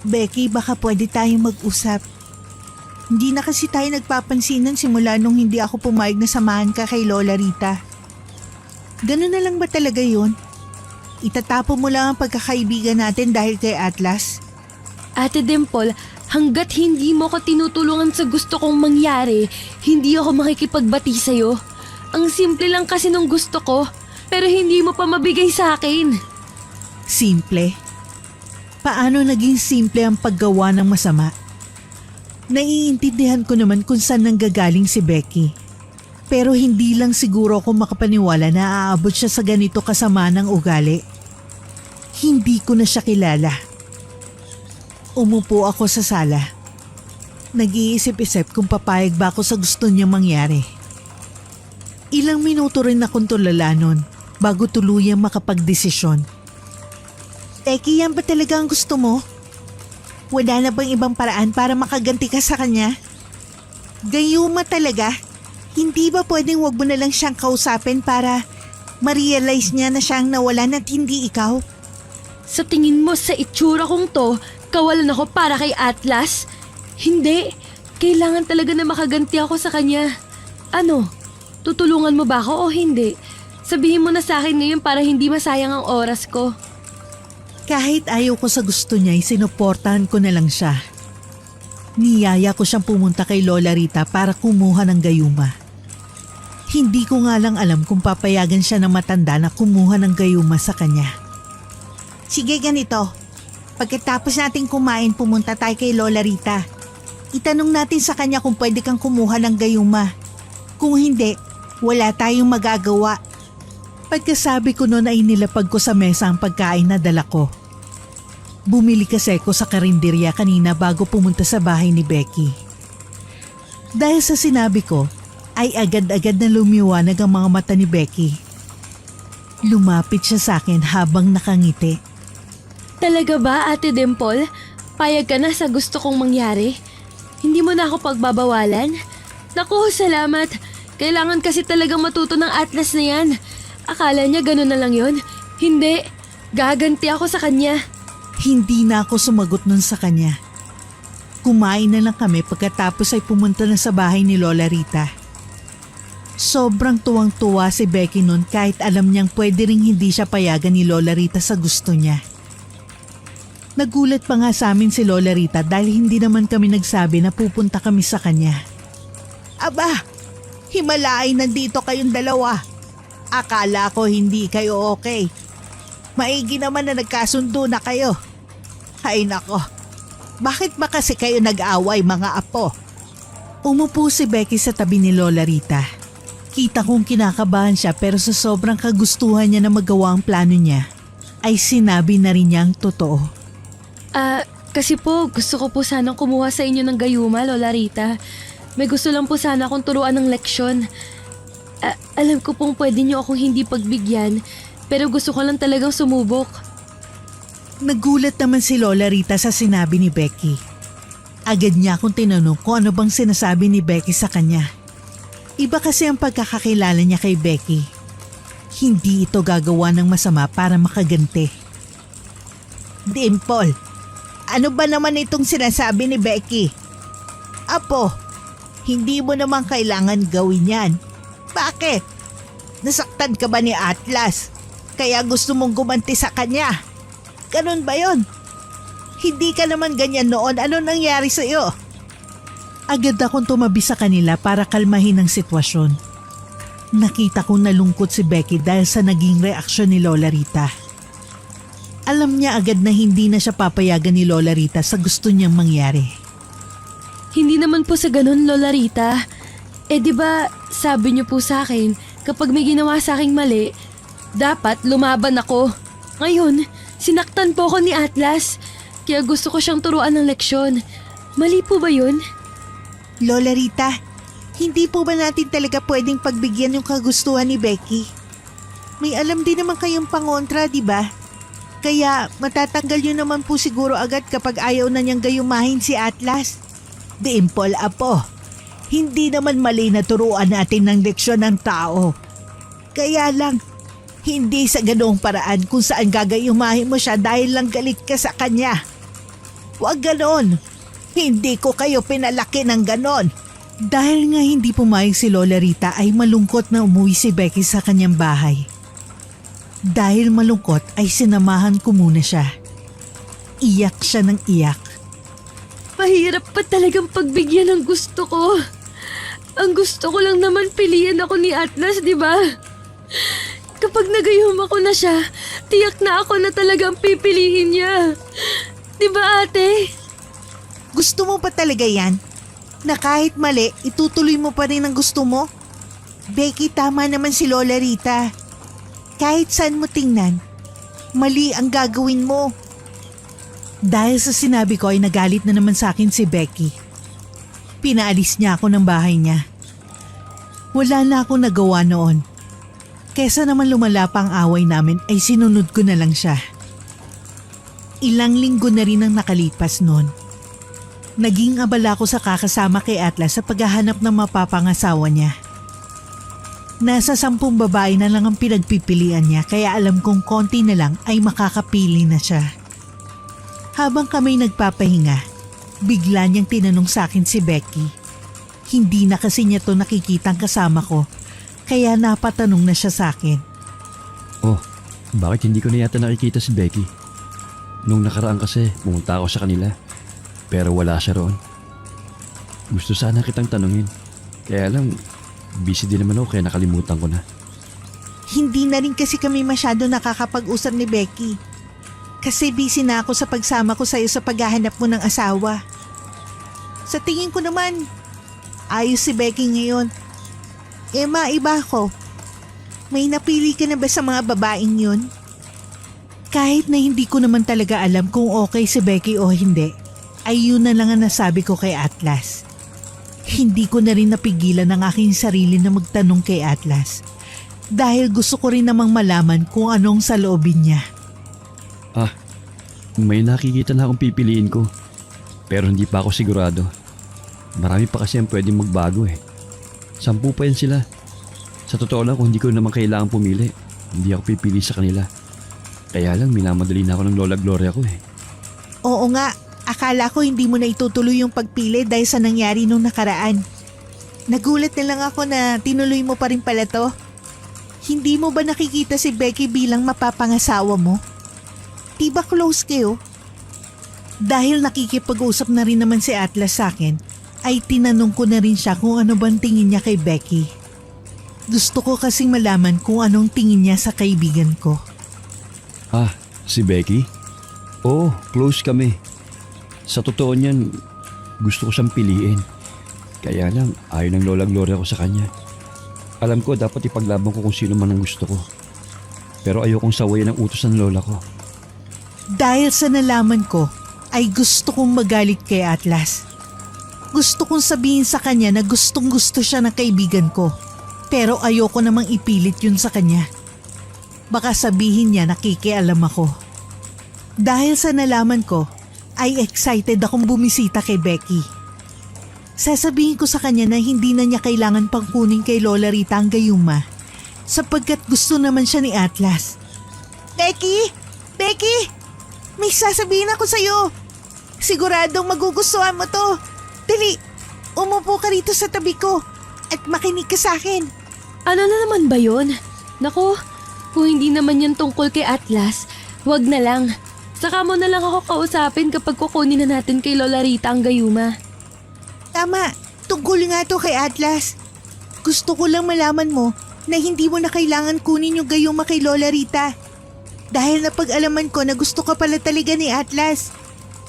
Becky, baka pwede tayong mag-usap. Hindi na kasi tayo nagpapansinan simula nung hindi ako pumayag na samahan ka kay Lola Rita. Ganun na lang ba talaga yun? Itatapo mo lang ang pagkakaibigan natin dahil kay Atlas? Ate Dimple, hanggat hindi mo ko tinutulungan sa gusto kong mangyari, hindi ako makikipagbati sa'yo. Ang simple lang kasi nung gusto ko, pero hindi mo pa mabigay sa akin. Simple? Paano naging simple ang paggawa ng masama? Naiintindihan ko naman kung saan nanggagaling si Becky. Pero hindi lang siguro ako makapaniwala na aabot siya sa ganito kasama ng ugali. Hindi ko na siya kilala. Umupo ako sa sala. Nag-iisip-isip kung papayag ba ako sa gusto niya mangyari. Ilang minuto rin akong tulala nun bago tuluyang makapagdesisyon. Becky, yan ba talaga ang gusto mo? Wala na bang ibang paraan para makaganti ka sa kanya? Gayuma talaga. Hindi ba pwedeng wag mo na lang siyang kausapin para ma-realize niya na siyang nawalan at hindi ikaw? Sa tingin mo sa itsura kong to, kawalan ako para kay Atlas? Hindi. Kailangan talaga na makaganti ako sa kanya. Ano? Tutulungan mo ba ako o hindi? Sabihin mo na sa akin ngayon para hindi masayang ang oras ko. Kahit ayaw ko sa gusto niya, sinuportahan ko na lang siya. Niyaya ko siyang pumunta kay Lola Rita para kumuha ng gayuma. Hindi ko nga lang alam kung papayagan siya ng matanda na kumuha ng gayuma sa kanya. Sige, ganito. Pagkatapos natin kumain, pumunta tayo kay Lola Rita. Itanong natin sa kanya kung pwede kang kumuha ng gayuma. Kung hindi, wala tayong magagawa. Pagkasabi ko noon ay nilapag ko sa mesa ang pagkain na dala ko. Bumili kasi ako sa karinderya kanina bago pumunta sa bahay ni Becky. Dahil sa sinabi ko, ay agad-agad na lumiwanag ang mga mata ni Becky. Lumapit siya sa akin habang nakangiti. Talaga ba, Ate Dimple? Payag ka na sa gusto kong mangyari? Hindi mo na ako pagbabawalan? Naku, salamat. Kailangan kasi talagang matuto ng Atlas na yan. Akala niya gano'n na lang yon. Hindi. Gaganti ako sa kanya. Hindi na ako sumagot nun sa kanya. Kumain na lang kami pagkatapos ay pumunta na sa bahay ni Lola Rita. Sobrang tuwang-tuwa si Becky nun kahit alam niyang pwede ring hindi siya payagan ni Lola Rita sa gusto niya. Nagulat pa nga sa amin si Lola Rita dahil hindi naman kami nagsabi na pupunta kami sa kanya. Aba, himalaay nandito kayong dalawa. Akala ko hindi kayo okay. Maigi naman na nagkasundo na kayo. Ay nako, bakit ba kasi kayo nag-away mga apo? Umupo si Becky sa tabi ni Lola Rita. Kita kong kinakabahan siya pero sa sobrang kagustuhan niya na magawa ang plano niya, ay sinabi na rin niya ang totoo. Kasi po gusto ko po sanang kumuha sa inyo ng gayuma, Lola Rita. May gusto lang po sana akong turuan ng leksyon. Alam ko pong pwede niyo akong hindi pagbigyan, pero gusto ko lang talagang sumubok. Nagulat naman si Lola Rita sa sinabi ni Becky. Agad niya akong tinanong kung ano bang sinasabi ni Becky sa kanya. Iba kasi ang pagkakakilala niya kay Becky. Hindi ito gagawa ng masama para makaganti. Dimple, ano ba naman itong sinasabi ni Becky? Apo, hindi mo naman kailangan gawin yan. Bakit? Nasaktan ka ba ni Atlas? Kaya gusto mong gumanti sa kanya? Ganun ba yon? Hindi ka naman ganyan noon. Ano nangyari sa iyo? Agad akong tumabi sa kanila para kalmahin ang sitwasyon. Nakita kong nalungkot si Becky dahil sa naging reaksyon ni Lola Rita. Alam niya agad na hindi na siya papayagan ni Lola Rita sa gusto niyang mangyari. Hindi naman po sa ganun, Lola Rita. Di ba sabi niyo po sa akin, kapag may ginawa sa aking mali, dapat lumaban ako. Ngayon, sinaktan po ako ni Atlas. Kaya gusto ko siyang turuan ng leksyon. Mali po ba yun? Lola Rita, hindi po ba natin talaga pwedeng pagbigyan yung kagustuhan ni Becky? May alam din naman kayong pangontra, di ba? Kaya matatanggal yun naman po siguro agad kapag ayaw na niyang gayumahin si Atlas. Dimple, apo. Hindi naman mali na turuan natin ng leksyon ng tao. Kaya lang, hindi sa ganoong paraan kung saan gagayumahin mo siya dahil lang galit ka sa kanya. Huwag ganon. Hindi ko kayo pinalaki ng ganon. Dahil nga hindi pumayag si Lola Rita ay malungkot na umuwi si Becky sa kanyang bahay. Dahil malungkot ay sinamahan ko muna siya. Iyak siya ng iyak. Mahirap pa talagang pagbigyan ng gusto ko. Ang gusto ko lang naman piliin ako ni Atlas, di ba? Kapag nagayuma ko na siya, tiyak na ako na talagang pipiliin niya. Di ba, ate? Gusto mo pa talaga yan? Na kahit mali, itutuloy mo pa rin ang gusto mo? Becky, tama naman si Lola Rita. Kahit saan mo tingnan, mali ang gagawin mo. Dahil sa sinabi ko ay nagalit na naman sa akin si Becky. Pinaalis niya ako ng bahay niya. Wala na akong nagawa noon. Kesa naman lumala pa ang away namin ay sinunod ko na lang siya. Ilang linggo na rin ang nakalipas noon. Naging abala ko sa kakasama kay Atlas sa paghahanap ng mapapangasawa niya. Nasa 10 babae na lang ang pinagpipilian niya kaya alam kong konti na lang ay makakapili na siya. Habang kami nagpapahinga, bigla niyang tinanong sa akin si Becky. Hindi na kasi niya to nakikitang kasama ko kaya napatanong na siya sa akin. Oh, bakit hindi ko na yata nakikita si Becky? Nung nakaraan kasi pumunta ako sa kanila pero wala siya roon. Gusto sana kitang tanungin kaya lang busy din naman ako kaya nakalimutan ko na. Hindi na rin kasi kami masyado nakakapag-usap ni Becky. Kasi busy na ako sa pagsama ko sa'yo sa paghahanap mo ng asawa. Sa tingin ko naman, ayos si Becky ngayon. Maiba ako. May napili ka na ba sa mga babaeng yun? Kahit na hindi ko naman talaga alam kung okay si Becky o hindi, ay yun na lang ang nasabi ko kay Atlas. Hindi ko na rin napigilan ang aking sarili na magtanong kay Atlas dahil gusto ko rin namang malaman kung anong saloobin niya. May nakikita na akong pipiliin ko pero hindi pa ako sigurado. Marami pa kasi ang pwedeng magbago 10 pa yan sila. Sa totoo lang kung hindi ko naman kailangan pumili, hindi ako pipili sa kanila. Kaya lang minamadali na ako ng Lola Gloria ko Oo nga, akala ko hindi mo na itutuloy yung pagpili dahil sa nangyari nung nakaraan. Nagulat na lang ako na tinuloy mo pa rin pala to. Hindi mo ba nakikita si Becky bilang mapapangasawa mo? Di ba close kayo? Dahil nakikipag-usap na rin naman si Atlas sa akin, ay tinanong ko na rin siya kung ano bang tingin niya kay Becky. Gusto ko kasing malaman kung anong tingin niya sa kaibigan ko. Si Becky? Oo, close kami. Sa totoo niyan, gusto ko siyang piliin. Kaya lang, ayaw ng Lola Gloria ko sa kanya. Alam ko dapat ipaglaban ko kung sino man ang gusto ko. Pero ayokong sawayan ang utos ng lola ko. Dahil sa nalaman ko, ay gusto kong magalit kay Atlas. Gusto kong sabihin sa kanya na gustong gusto siya ng kaibigan ko. Pero ayoko namang ipilit yun sa kanya. Baka sabihin niya nakikialam ako. Dahil sa nalaman ko, ay excited akong bumisita kay Becky. Sasabihin ko sa kanya na hindi na niya kailangan pang kunin kay Lola Rita ang gayuma sapagkat gusto naman siya ni Atlas. Becky! Becky! May sasabihin ako sa'yo. Siguradong magugustuhan mo to. Dali, umupo ka rito sa tabi ko at makinig ka sa akin. Ano na naman ba yun? Naku, kung hindi naman yan tungkol kay Atlas, wag na lang. Saka mo na lang ako kausapin kapag kukunin na natin kay Lola Rita ang gayuma. Tama, tungkol nga to kay Atlas. Gusto ko lang malaman mo na hindi mo na kailangan kunin yung gayuma kay Lola Rita. Dahil napag-alaman ko na gusto ka pala talaga ni Atlas.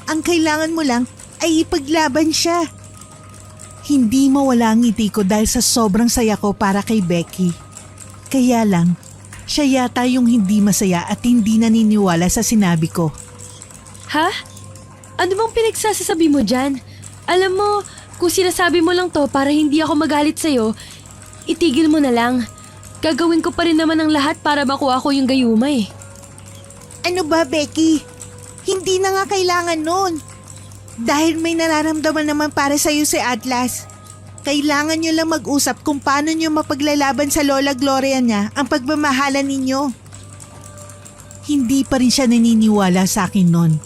Ang kailangan mo lang ay ipaglaban siya. Hindi mawala ang ngiti ko dahil sa sobrang saya ko para kay Becky. Kaya lang, siya yata yung hindi masaya at hindi naniniwala sa sinabi ko. Ha? Ano bang pinagsasasabi mo dyan? Alam mo, kung sinasabi mo lang to para hindi ako magalit sa'yo, itigil mo na lang. Gagawin ko pa rin naman ang lahat para makuha ko yung gayuma Ano ba, Becky? Hindi na nga kailangan nun. Dahil may nararamdaman naman para sa'yo si Atlas. Kailangan nyo lang mag-usap kung paano nyo mapaglalaban sa Lola Gloria niya ang pagmamahalan ninyo. Hindi pa rin siya naniniwala sa akin nun.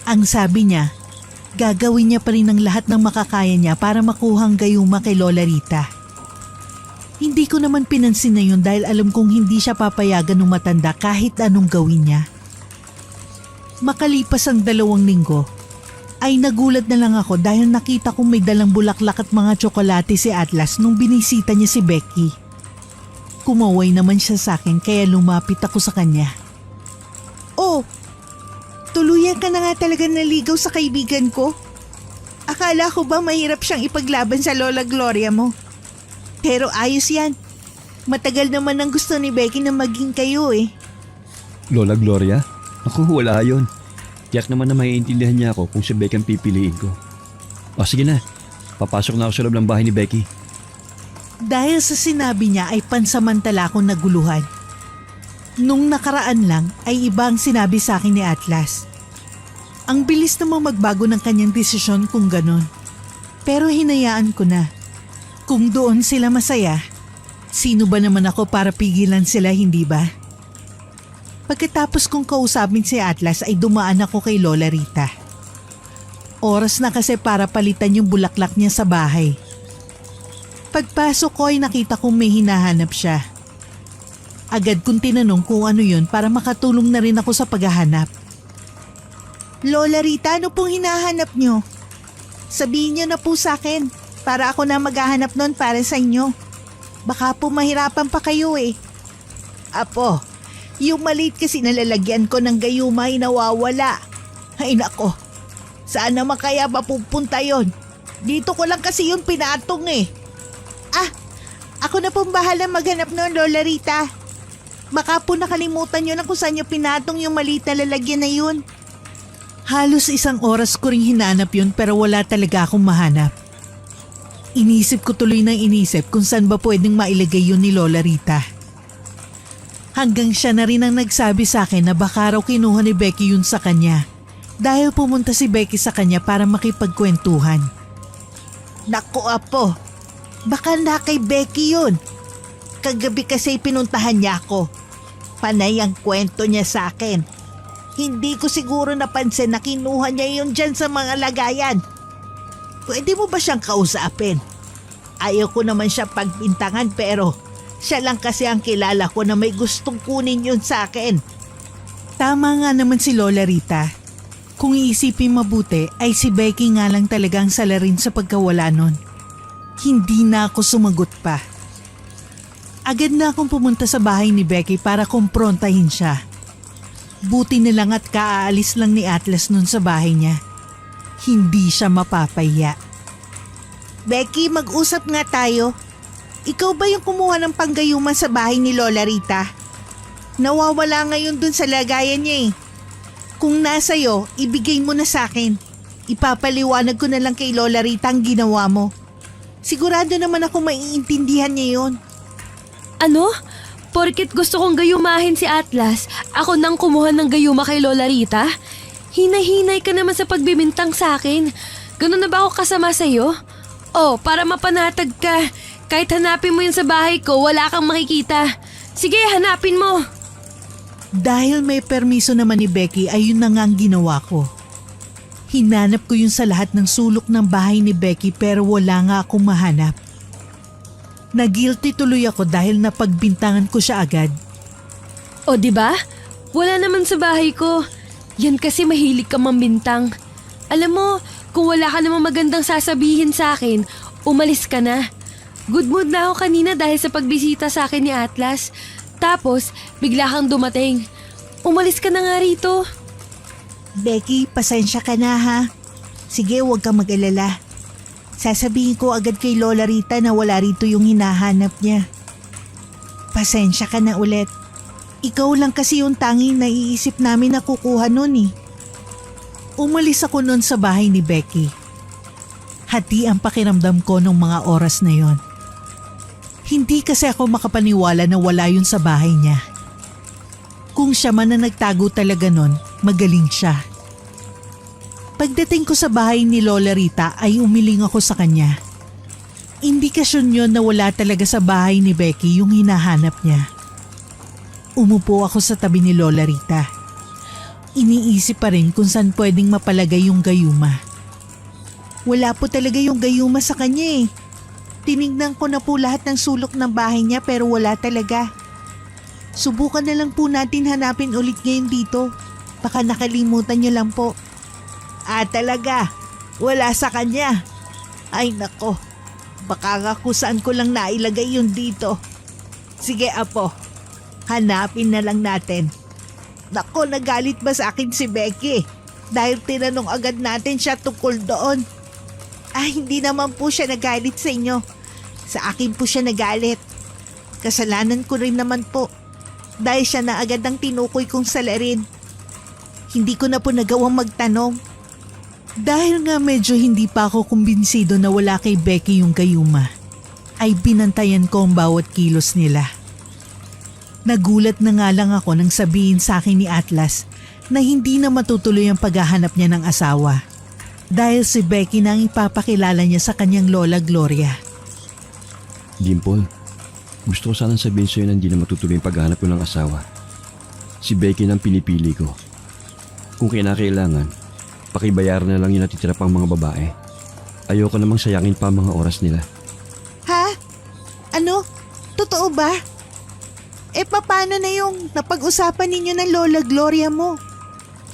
Ang sabi niya, gagawin niya pa rin ang lahat ng makakaya niya para makuhang gayuma kay Lola Rita. Hindi ko naman pinansin na yun dahil alam kong hindi siya papayagan ng matanda kahit anong gawin niya. Makalipas ang 2 linggo, ay nagulat na lang ako dahil nakita kong may dalang bulaklak at mga tsokolate si Atlas nung binisita niya si Becky. Kumaway naman siya sa akin kaya lumapit ako sa kanya. Oh, tuluyan ka na nga talaga naligaw sa kaibigan ko. Akala ko ba mahirap siyang ipaglaban sa Lola Gloria mo? Pero ayos yan, Matagal naman ang gusto ni Becky na maging kayo eh. Lola Gloria? Naku, wala yun. Tiyak naman na maiintindihan niya ako kung si Becky ang pipiliin ko. O sige na, papasok na ako sa loob ng bahay ni Becky. Dahil sa sinabi niya ay pansamantala akong naguluhan. Nung nakaraan lang ay iba ang sinabi sa akin ni Atlas. Ang bilis namang magbago ng kanyang desisyon kung ganon. Pero hinayaan ko na. Kung doon sila masaya, sino ba naman ako para pigilan sila, hindi ba? Pagkatapos kong kausapin si Atlas ay dumaan ako kay Lola Rita. Oras na kasi para palitan yung bulaklak niya sa bahay. Pagpasok ko ay nakita kong may hinahanap siya. Agad kong tinanong kung ano yun para makatulong na rin ako sa paghahanap. Lola Rita, ano pong hinahanap niyo? Sabihin niyo na po sa akin para ako na maghahanap nun para sa inyo. Baka po mahirapan pa kayo eh. Apo, yung maliit kasi nalalagyan ko ng gayuma ay nawawala. Ay nako, saan naman kaya mapupunta yon? Dito ko lang kasi yun pinatong eh. Ako na pong bahala maghanap noon, Lola Rita. Baka po nakalimutan nyo na kung saan nyo pinatong yung maliit na lalagyan na yun. Halos 1 oras ko ring hinanap yun pero wala talaga akong mahanap. Inisip ko tuloy ng inisip kung saan ba pwedeng mailagay yun ni Lola Rita. Hanggang siya na rin ang nagsabi sa akin na baka raw kinuha ni Becky yun sa kanya dahil pumunta si Becky sa kanya para makipagkwentuhan. Naku apo, baka na kay Becky yun. Kagabi kasi pinuntahan niya ako. Panay ang kwento niya sa akin. Hindi ko siguro napansin na kinuha niya yun dyan sa mga lagayan. Pwede mo ba siyang kausapin? Ayaw ko naman siya pagbintangan pero siya lang kasi ang kilala ko na may gustong kunin yun sa akin. Tama nga naman si Lola Rita. Kung iisipin mabuti ay si Becky nga lang talagang salarin sa pagkawala nun. Hindi na ako sumagot pa. Agad na akong pumunta sa bahay ni Becky para kumprontahin siya. Buti na lang at kaaalis lang ni Atlas nun sa bahay niya. Hindi siya mapapahiya. Becky, mag-usap nga tayo. Ikaw ba yung kumuha ng panggayuman sa bahay ni Lola Rita? Nawawala ngayon dun sa lagayan niya eh. Kung nasa'yo, ibigay mo na sa akin. Ipapaliwanag ko na lang kay Lola Rita ang ginawa mo. Sigurado naman ako maiintindihan niya yun. Ano? Porket gusto kong gayumahin si Atlas, ako nang kumuha ng gayuma kay Lola Rita? Hinay-hinay ka naman sa pagbibintang sa akin. Ganun na ba ako kasama sa'yo? Oh, para mapanatag ka. Kahit hanapin mo yun sa bahay ko, wala kang makikita. Sige, hanapin mo. Dahil may permiso naman ni Becky ay yun na nga ang ginawa ko. Hinanap ko yun sa lahat ng sulok ng bahay ni Becky pero wala nga akong mahanap. Nagilty tuloy ako dahil napagbintangan ko siya agad. O di ba? Wala naman sa bahay ko. Yan kasi mahilig ka mambintang. Alam mo, kung wala ka namang magandang sasabihin sa akin, umalis ka na. Good mood na ako kanina dahil sa pagbisita sa akin ni Atlas. Tapos, bigla kang dumating. Umalis ka na nga rito. Becky, pasensya ka na ha. Sige, huwag kang mag-alala. Sasabihin ko agad kay Lola Rita na wala rito yung hinahanap niya. Pasensya ka na ulit. Ikaw lang kasi yung tanging naiisip namin na kukuha nun eh. Umalis ako nun sa bahay ni Becky. Hati ang pakiramdam ko nung mga oras na yon. Hindi kasi ako makapaniwala na wala yun sa bahay niya. Kung siya man na nagtago talaga nun, magaling siya. Pagdating ko sa bahay ni Lola Rita ay umiling ako sa kanya. Indikasyon yon na wala talaga sa bahay ni Becky yung hinahanap niya. Umupo ako sa tabi ni Lola Rita. Iniisip pa rin kung saan pwedeng mapalagay yung gayuma. Wala po talaga yung gayuma sa kanya eh. Tinignan ko na po lahat ng sulok ng bahay niya pero wala talaga. Subukan na lang po natin hanapin ulit ngayon dito. Baka nakalimutan niyo lang po. Talaga, wala sa kanya. Ay nako, baka nga kung saan ko lang nailagay yun dito. Sige apo, hanapin na lang natin. Nako, nagalit ba sa akin si Becky? Dahil tinanong agad natin siya tungkol doon. Hindi naman po siya nagalit sa inyo. Sa akin po siya nagalit. Kasalanan ko rin naman po. Dahil siya na agad ang tinukoy kong salarin. Hindi ko na po nagawang magtanong. Dahil nga medyo hindi pa ako kumbinsido na wala kay Becky yung gayuma, ay binantayan ko ang bawat kilos nila. Nagulat na nga lang ako nang sabihin sa akin ni Atlas na hindi na matutuloy ang paghahanap niya ng asawa. Dahil si Becky na ang ipapakilala niya sa kanyang lola Gloria. Dimple, gusto ko sanang sabihin sa'yo na hindi na matutuloy yung paghahanap ko ng asawa. Si Becky na ang pinipili ko. Kung kinakailangan, pakibayaran na lang yung natitira pang mga babae. Ayoko namang sayangin pa ang mga oras nila. Ha? Ano? Totoo ba? Paano na yung napag-usapan ninyo ng Lola Gloria mo?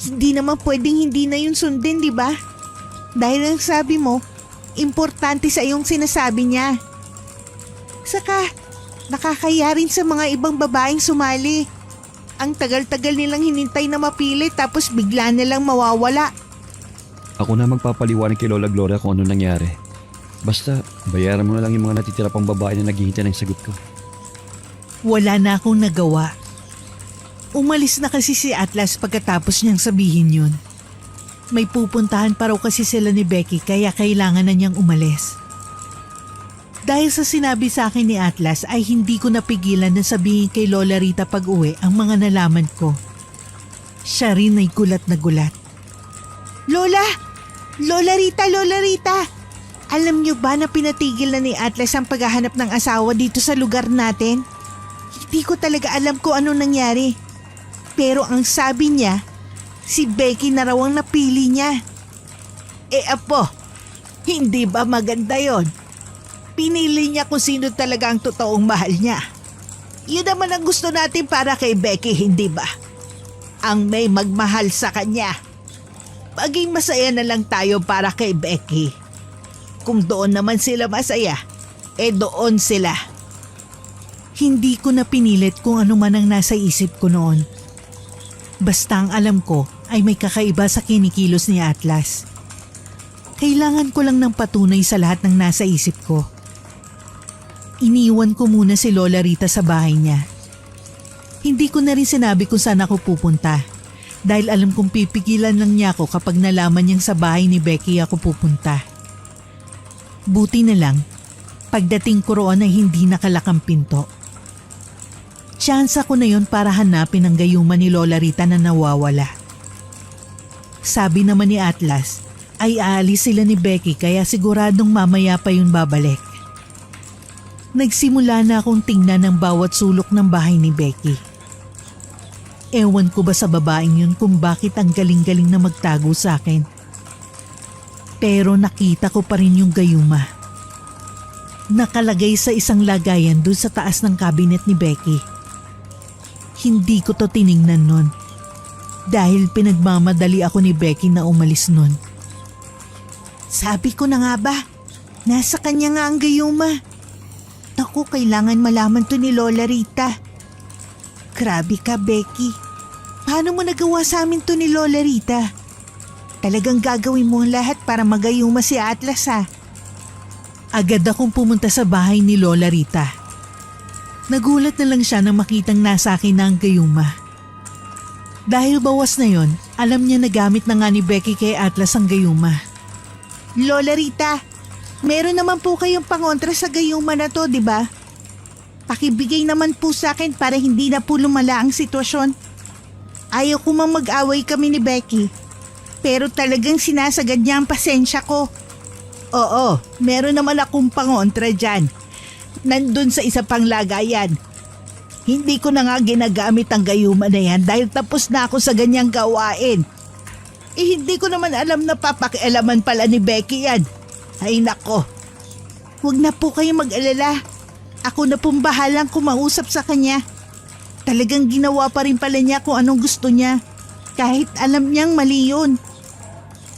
Hindi naman pwedeng hindi na yun sundin, di ba? Dahil ang sabi mo, importante sa iyong sinasabi niya. Saka, nakakaya rin sa mga ibang babaeng sumali. Ang tagal-tagal nilang hinintay na mapili tapos bigla nilang mawawala. Ako na magpapaliwanag kay Lola Gloria kung ano nangyari. Basta, bayaran mo na lang yung mga natitira pang babae na naghihintay ng sagot ko. Wala na akong nagawa. Umalis na kasi si Atlas pagkatapos niyang sabihin yun. May pupuntahan pa raw kasi sila ni Becky kaya kailangan na niyang umalis. Dahil sa sinabi sa akin ni Atlas ay hindi ko napigilan na sabihin kay Lola Rita pag-uwi ang mga nalaman ko. Siya rin ay gulat na gulat. Lola! Lola Rita! Lola Rita! Alam niyo ba na pinatigil na ni Atlas ang paghahanap ng asawa dito sa lugar natin? Hindi ko talaga alam kung ano nangyari. Pero ang sabi niya, si Becky na raw ang napili niya. Apo, hindi ba maganda yon? Pinili niya kung sino talaga ang totoong mahal niya. Yun naman ang gusto natin para kay Becky, hindi ba? Ang may magmahal sa kanya. Maging masaya na lang tayo para kay Becky. Kung doon naman sila masaya, doon sila. Hindi ko na pinilit kung ano man ang nasa isip ko noon. Basta ang alam ko ay may kakaiba sa kinikilos ni Atlas. Kailangan ko lang ng patunay sa lahat ng nasa isip ko. Iniwan ko muna si Lola Rita sa bahay niya. Hindi ko na rin sinabi kung saan ako pupunta dahil alam kong pipigilan lang niya ako kapag nalaman niyang sa bahay ni Becky ako pupunta. Buti na lang, pagdating ko roon ay hindi nakalakang pinto. Tsansa ko na yon para hanapin ang gayuma ni Lola Rita na nawawala. Sabi naman ni Atlas ay aalis sila ni Becky kaya siguradong mamaya pa yun babalik. Nagsimula na akong tingnan ang bawat sulok ng bahay ni Becky. Ewan ko ba sa babaeng yun kung bakit ang galing-galing na magtago sa akin. Pero nakita ko pa rin yung gayuma. Nakalagay sa isang lagayan doon sa taas ng cabinet ni Becky. Hindi ko to tiningnan nun. Dahil pinagmamadali ako ni Becky na umalis nun. Sabi ko na nga ba, nasa kanya nga ang gayuma. Naku, kailangan malaman to ni Lola Rita. Grabe ka, Becky. Paano mo nagawa sa amin to ni Lola Rita? Talagang gagawin mo ang lahat para magayuma si Atlas, ha? Agad akong pumunta sa bahay ni Lola Rita. Nagulat na lang siya nang makitang nasa akin na ang gayuma. Dahil bawas na yon, alam niya na gamit na nga ni Becky kay Atlas ang gayuma. Lola Rita, meron naman po kayong pangontra sa gayuma na to, di ba? Pakibigay naman po sa akin para hindi na po lumala ang sitwasyon. Ayaw ko mang mag-away kami ni Becky. Pero talagang sinasagad niya ang pasensya ko. Oo, meron naman akong pangontra dyan. Nandun sa isa pang lagayan. Hindi ko na nga ginagamit ang gayuma na yan dahil tapos na ako sa ganyang gawain. Hindi ko naman alam na papakialaman pala ni Becky yan. Ay nako, huwag na po kayong mag-alala. Ako na pong bahalang kumausap sa kanya. Talagang ginawa pa rin pala niya kung anong gusto niya. Kahit alam niyang mali yun.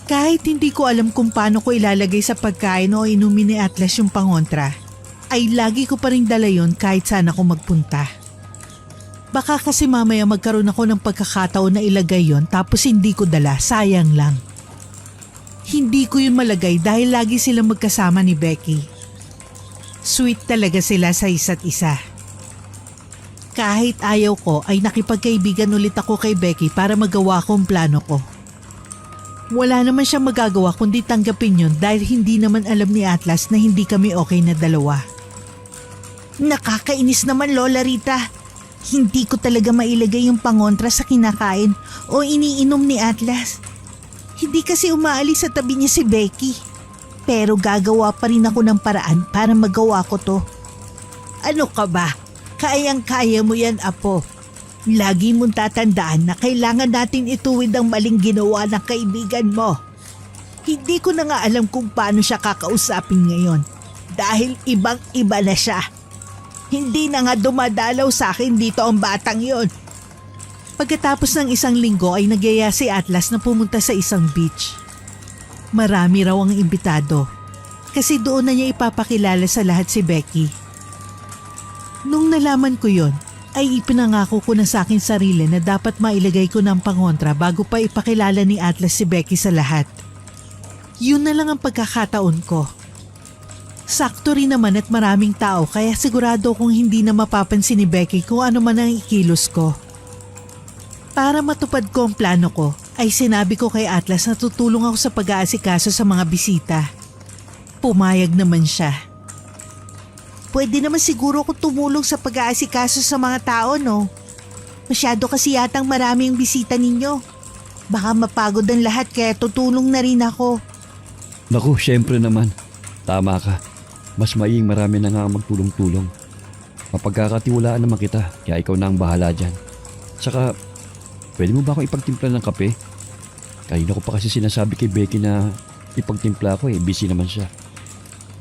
Kahit hindi ko alam kung paano ko ilalagay sa pagkain o inumin ni Atlas yung pangontra, ay lagi ko pa rin dala yun kahit saan ako magpunta. Baka kasi mamaya magkaroon ako ng pagkakataon na ilagay yon tapos hindi ko dala, sayang lang. Hindi ko yun malagay dahil lagi silang magkasama ni Becky. Sweet talaga sila sa isa't isa. Kahit ayaw ko ay nakipagkaibigan ulit ako kay Becky para magawa ko ang plano ko. Wala naman siyang magagawa kundi tanggapin yun dahil hindi naman alam ni Atlas na hindi kami okay na dalawa. Nakakainis naman, Lola Rita. Hindi ko talaga mailagay yung pangontra sa kinakain o iniinom ni Atlas. Hindi kasi umaalis sa tabi niya si Becky. Pero gagawa pa rin ako ng paraan para magawa ko to. Ano ka ba? Kayang-kaya mo yan, Apo. Lagi mong tatandaan na kailangan natin ituwid ang maling ginawa ng kaibigan mo. Hindi ko na nga alam kung paano siya kakausapin ngayon dahil ibang-iba na siya. Hindi na nga dumadalaw sa akin dito ang batang yon. Pagkatapos ng isang linggo ay nagyaya si Atlas na pumunta sa isang beach. Marami raw ang imbitado kasi doon na niya ipapakilala sa lahat si Becky. Nung nalaman ko yon, ay ipinangako ko na sa akin sarili na dapat mailagay ko ng pangontra bago pa ipakilala ni Atlas si Becky sa lahat. Yun na lang ang pagkakataon ko. Sakto rin naman at maraming tao kaya sigurado kong hindi na mapapansin ni Becky kung ano man ang ikilos ko. Para matupad ko ang plano ko, ay sinabi ko kay Atlas na tutulong ako sa pag-aasikaso sa mga bisita. Pumayag naman siya. Pwede naman siguro ko tumulong sa pag-aasikaso sa mga tao, no? Masyado kasi yatang maraming bisita ninyo. Baka mapagod ang lahat kaya tutulong na rin ako. Naku, syempre naman. Tama ka. Mas maing marami na nga ang magtulong-tulong. Mapagkakatiwalaan naman kita, kaya ikaw na ang bahala dyan. Tsaka, pwede mo ba akong ipagtimpla ng kape? Kanina ko pa kasi sinasabi kay Becky na ipagtimpla ako busy naman siya.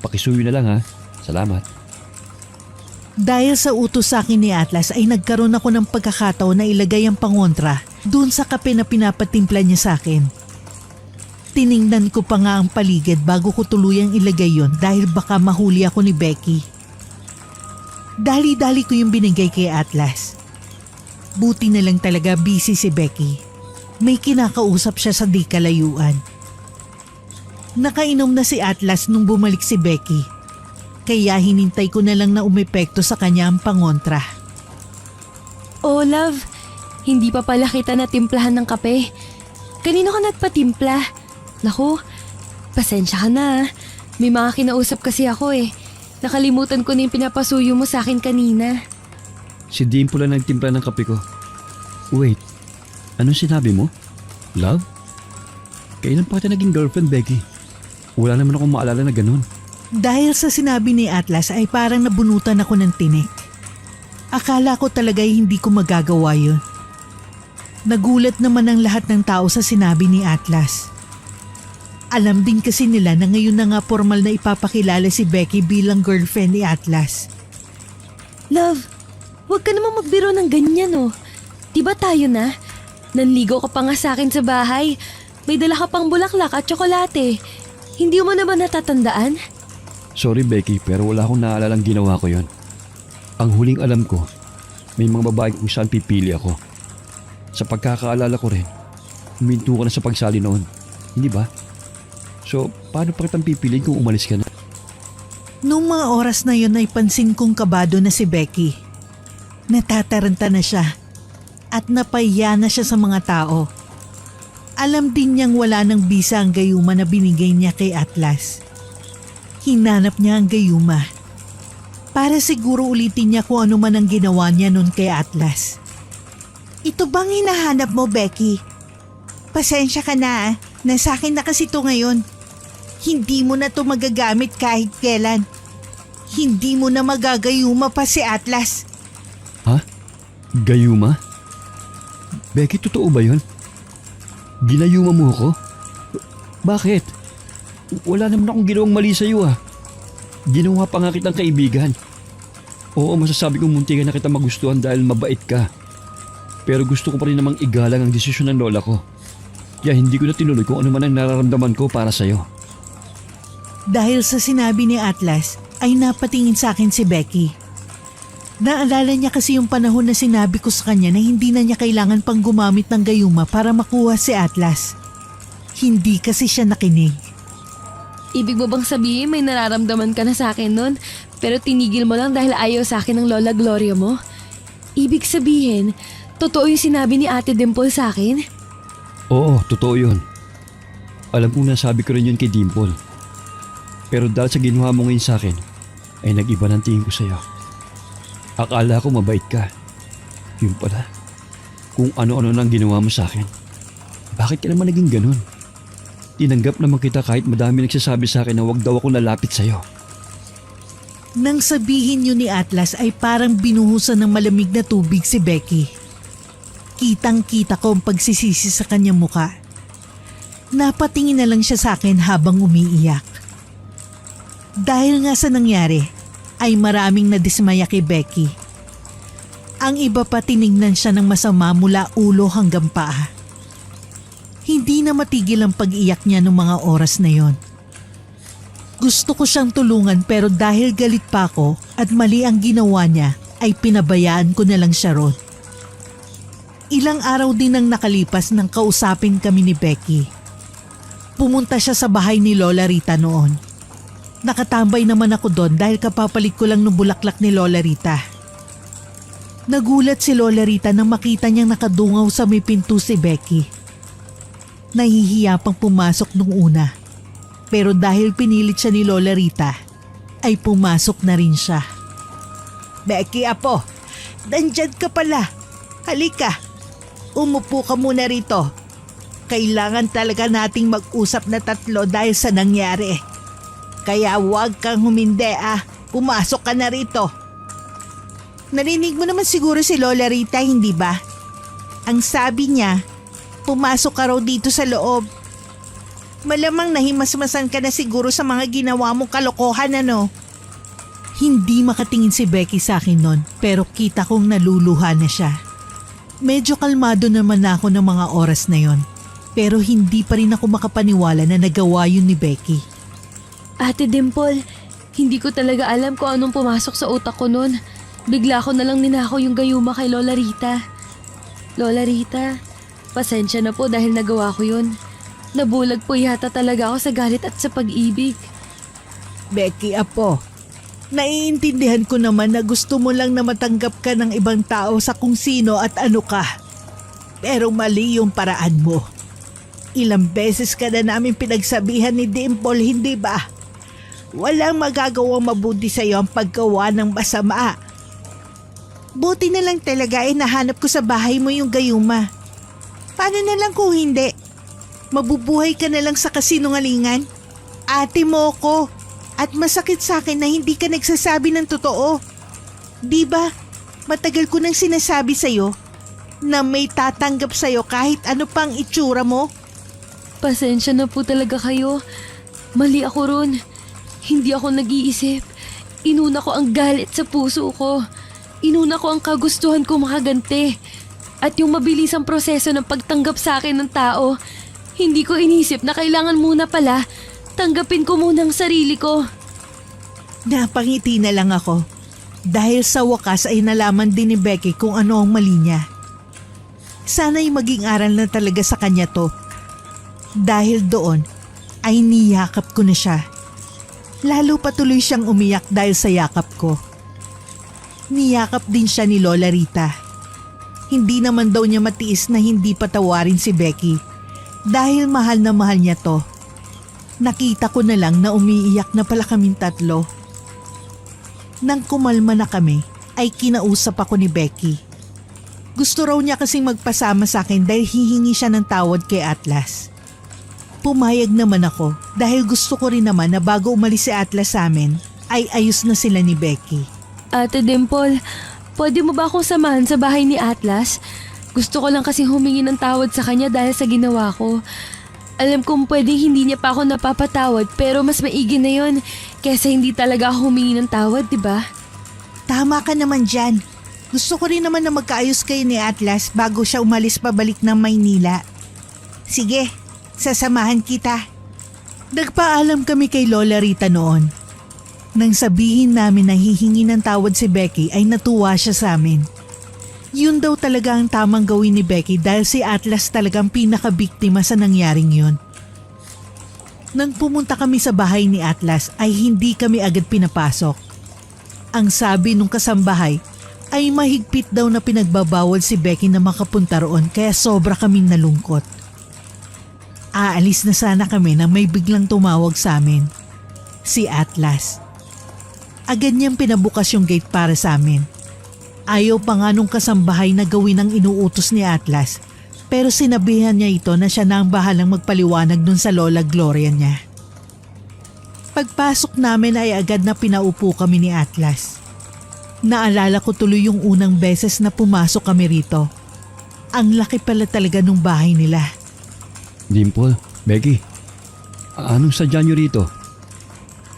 Pakisuyo na lang ha. Salamat. Dahil sa utos sa akin ni Atlas ay nagkaroon ako ng pagkakataon na ilagay ang pangontra dun sa kape na pinapatimpla niya sa akin. Tiningnan ko pa nga ang paligid bago ko tuluyang ilagay yon dahil baka mahuli ako ni Becky. Dali-dali ko yung binigay kay Atlas. Buti na lang talaga busy si Becky. May kinakausap siya sa di kalayuan. Nakainom na si Atlas nung bumalik si Becky. Kaya hinintay ko na lang na umepekto sa kanya ang pangontra. Oh, love. Hindi pa pala kita natimplahan ng kape. Kanino ka nagpatimpla? Naku, pasensya ka na. May mga kinausap kasi ako Nakalimutan ko na yung pinapasuyo mo sa akin kanina. Si Dean pala nagtimpla ng kape ko. Wait, anong sinabi mo? Love? Kailan pa kita naging girlfriend, Becky? Wala naman akong maalala na ganun. Dahil sa sinabi ni Atlas ay parang nabunutan ako ng tinik. Akala ko talaga hindi ko magagawa yun. Nagulat naman ang lahat ng tao sa sinabi ni Atlas. Alam din kasi nila na ngayon na nga formal na ipapakilala si Becky bilang girlfriend ni Atlas. Love, huwag ka naman magbiro ng ganyan Diba tayo na? Nanligaw ka pa nga sa akin sa bahay. May dala ka pang bulaklak at tsokolate. Hindi mo na ba natatandaan? Sorry Becky, pero wala akong naalalang ginawa ko yon. Ang huling alam ko, may mga babae kung saan pipili ako. Sa pagkakaalala ko rin, huminto ka na sa pagsali noon. Hindi ba? So, paano pa kitang pipiliin kung umalis ka na? Nung mga oras na yon ay pansin kong kabado na si Becky. Natataranta na siya at napahiya na siya sa mga tao. Alam din niyang wala ng bisa ang gayuma na binigay niya kay Atlas. Hinanap niya ang gayuma. Para siguro ulitin niya kung ano man ang ginawa niya noon kay Atlas. Ito bang hinahanap mo, Becky? Pasensya ka na Nasa akin na kasi ito ngayon. Hindi mo na ito magagamit kahit kailan. Hindi mo na magagayuma pa si Atlas. Ha? Gayuma? Becky, totoo ba yun? Ginayuma mo ako? Bakit? Wala naman akong ginawang mali sa'yo Ginawa pa nga kitang kaibigan. Oo, masasabi kong munti ka na kita magustuhan dahil mabait ka. Pero gusto ko pa rin namang igalang ang desisyon ng lola ko. Kaya hindi ko na tinuloy kung ano man ang nararamdaman ko para sa'yo. Dahil sa sinabi ni Atlas, ay napatingin sa akin si Becky. Naalala niya kasi yung panahon na sinabi ko sa kanya na hindi na niya kailangan pang gumamit ng gayuma para makuha si Atlas. Hindi kasi siya nakinig. Ibig mo bang sabihin may nararamdaman ka na sa akin nun, pero tinigil mo lang dahil ayaw sa akin ng Lola Gloria mo? Ibig sabihin, totoo yung sinabi ni Ate Dimple sa akin? Oo, totoo yun. Alam kong nasabi ko rin yun kay Dimple. Pero dahil sa ginawa mo ngayon sa akin, ay nag-iba ng tingin ko sa'yo. Akala ko mabait ka. Yun pala, kung ano-ano nang ginawa mo sa akin. Bakit ka naman naging ganun? Tinanggap naman kita kahit madami nagsasabi sa akin na wag daw ako lalapit sa'yo. Nang sabihin yun ni Atlas ay parang binuhusan ng malamig na tubig si Becky. Kitang-kita ko ang pagsisisi sa kanyang muka. Napatingin na lang siya sa akin habang umiiyak. Dahil nga sa nangyari, ay maraming nadismaya kay Becky. Ang iba pa tinignan siya ng masama mula ulo hanggang paa. Hindi na matigil ang pag-iyak niya noong mga oras na yon. Gusto ko siyang tulungan pero dahil galit pa ako at mali ang ginawa niya, ay pinabayaan ko na lang siya ron. Ilang araw din ang nakalipas nang kausapin kami ni Becky. Pumunta siya sa bahay ni Lola Rita noon. Nakatambay naman ako doon dahil kapapalit ko lang ng bulaklak ni Lola Rita. Nagulat si Lola Rita nang makita niyang nakadungaw sa may pinto si Becky. Nahihiya pang pumasok nung una. Pero dahil pinilit siya ni Lola Rita, ay pumasok na rin siya. Becky, apo, nandyan ka pala. Halika, umupo ka muna rito. Kailangan talaga nating mag-usap na tatlo dahil sa nangyari. Kaya huwag kang humindi pumasok ka na rito. Narinig mo naman siguro si Lola Rita, hindi ba? Ang sabi niya, pumasok ka raw dito sa loob. Malamang nahimasmasan ka na siguro sa mga ginawa mong kalokohan, ano? Hindi makatingin si Becky sa akin nun, pero kita kong naluluha na siya. Medyo kalmado naman ako ng mga oras na yon, pero hindi pa rin ako makapaniwala na nagawa yun ni Becky. Ate Dimple, hindi ko talaga alam kung anong pumasok sa utak ko noon. Bigla ko na lang ninakaw yung gayuma kay Lola Rita. Lola Rita, pasensya na po dahil nagawa ko yun. Nabulag po yata talaga ako sa galit at sa pag-ibig. Becky, apo, naiintindihan ko naman na gusto mo lang na matanggap ka ng ibang tao sa kung sino at ano ka. Pero mali yung paraan mo. Ilang beses ka na namin pinagsabihan ni Dimple, hindi ba? Walang magagawang mabuti sa iyo ang paggawa ng masama. Buti na lang talaga nahanap ko sa bahay mo yung gayuma. Paano na lang kung hindi? Mabubuhay ka na lang sa kasinungalingan? Ate mo ko at masakit sa akin na hindi ka nagsasabi ng totoo. Di ba? Matagal ko nang sinasabi sa'yo na may tatanggap sa'yo kahit ano pang itsura mo. Pasensya na po talaga kayo. Mali ako ron. Hindi ako nag-iisip. Inuna ko ang galit sa puso ko. Inuna ko ang kagustuhan ko makaganti. At yung mabilisang proseso ng pagtanggap sa akin ng tao, hindi ko inisip na kailangan muna pala tanggapin ko muna ang sarili ko. Napangiti na lang ako dahil sa wakas ay nalaman din ni Becky kung ano ang mali niya. Sana'y maging aral na talaga sa kanya to. Dahil doon ay niyakap ko na siya. Lalo patuloy siyang umiyak dahil sa yakap ko. Niyakap din siya ni Lola Rita. Hindi naman daw niya matiis na hindi patawarin si Becky dahil mahal na mahal niya to. Nakita ko na lang na umiiyak na pala kaming tatlo. Nang kumalma na kami ay kinausap ako ni Becky. Gusto raw niya kasing magpasama sa akin dahil hihingi siya ng tawad kay Atlas. Pumayag naman ako dahil gusto ko rin naman na bago umalis si Atlas sa amin ay ayos na sila ni Becky. Ate Dimple, pwede mo ba akong samahan sa bahay ni Atlas? Gusto ko lang kasing humingi ng tawad sa kanya dahil sa ginawa ko. Alam kong pwedeng hindi niya pa ako napapatawad pero mas maigi na yon kesa hindi talaga ako humingi ng tawad, di ba? Tama ka naman dyan. Gusto ko rin naman na magkaayos kayo ni Atlas bago siya umalis pabalik ng Maynila. Sige, sasamahan kita. Nagpaalam kami kay Lola Rita noon. Nang sabihin namin na hihingi ng tawad si Becky ay natuwa siya sa amin. Yun daw talaga ang tamang gawin ni Becky dahil si Atlas talagang pinakabiktima sa nangyaring yun. Nang pumunta kami sa bahay ni Atlas ay hindi kami agad pinapasok. Ang sabi nung kasambahay ay mahigpit daw na pinagbabawal si Becky na makapunta roon kaya sobra kaming nalungkot. Aalis na sana kami nang may biglang tumawag sa amin. Si Atlas. Agad niyang pinabukas yung gate para sa amin. Ayaw pa nga nung kasambahay na gawin ang inuutos ni Atlas, pero sinabihan niya ito na siya na ang bahalang magpaliwanag dun sa Lola Gloria niya. Pagpasok namin ay agad na pinaupo kami ni Atlas. Naalala ko tuloy yung unang beses na pumasok kami rito. Ang laki pala talaga nung bahay nila. Dimple, Becky, anong sadya nyo rito?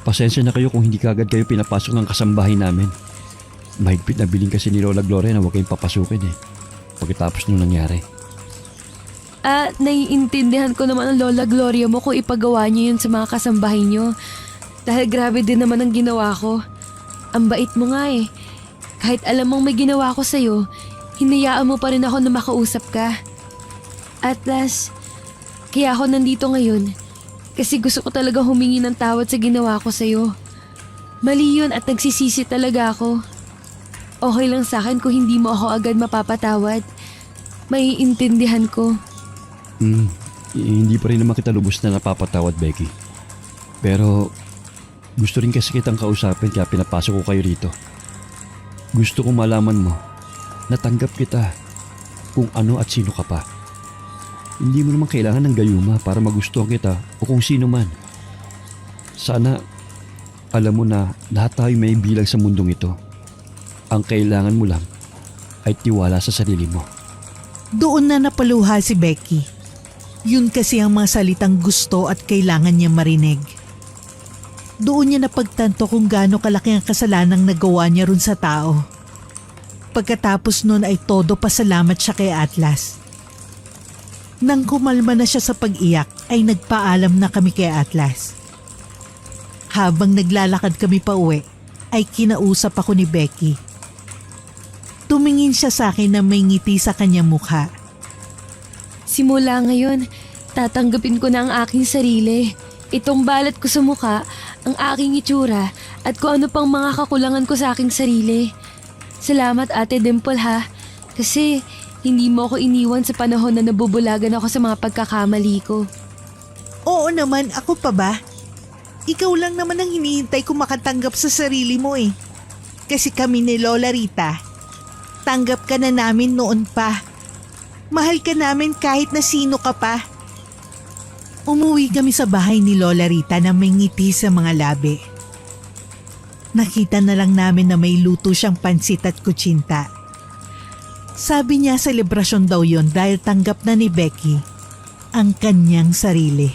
Pasensya na kayo kung hindi kaagad kayo pinapasok ng kasambahay namin. Mahigpit na biling kasi ni Lola Gloria na huwag kayong papasukin pagkatapos nung nangyari. Naiintindihan ko naman ang Lola Gloria mo kung ipagawa niyo yun sa mga kasambahay niyo. Dahil grabe din naman ang ginawa ko. Ang bait mo nga eh. Kahit alam mong may ginawa ko sa'yo, hinayaan mo pa rin ako na makausap ka. Atlas, kaya ako nandito ngayon kasi gusto ko talaga humingi ng tawad sa ginawa ko sa'yo. Mali yun at nagsisisi talaga ako. Okay lang sa akin kung hindi mo ako agad mapapatawad. Maiintindihan ko. Hindi pa rin naman kita lubos na napapatawad, Becky. Pero gusto rin kasi kitang kausapin kaya pinapasok ko kayo rito. Gusto kong malaman mo na tanggap kita kung ano at sino ka pa. Hindi mo naman kailangan ng gayuma para magustuhan kita o kung sino man. Sana alam mo na lahat tayo may bilang sa mundong ito. Ang kailangan mo lang ay tiwala sa sarili mo. Doon na napaluha si Becky. Yun kasi ang mga salitang gusto at kailangan niya marinig. Doon niya napagtanto kung gaano kalaki ang kasalanang nagawa niya ron sa tao. Pagkatapos nun ay todo pasalamat siya kay Atlas. Nang kumalma na siya sa pag-iyak ay nagpaalam na kami kay Atlas. Habang naglalakad kami pa uwi ay kinausap ako ni Becky. Tumingin siya sa akin na may ngiti sa kanyang mukha. Simula ngayon, tatanggapin ko na ang aking sarili. Itong balat ko sa mukha, ang aking itsura, at kung ano pang mga kakulangan ko sa aking sarili. Salamat Ate Dimple ha, kasi hindi mo ako iniwan sa panahon na nabubulagan ako sa mga pagkakamali ko. Oo naman, ako pa ba? Ikaw lang naman ang hinihintay ko makatanggap sa sarili mo eh. Kasi kami ni Lola Rita, tanggap ka na namin noon pa. Mahal ka namin kahit na sino ka pa. Umuwi kami sa bahay ni Lola Rita na may ngiti sa mga labi. Nakita na lang namin na may luto siyang pansit at kutsinta. Sabi niya selebrasyon daw yon dahil tanggap na ni Becky ang kanyang sarili.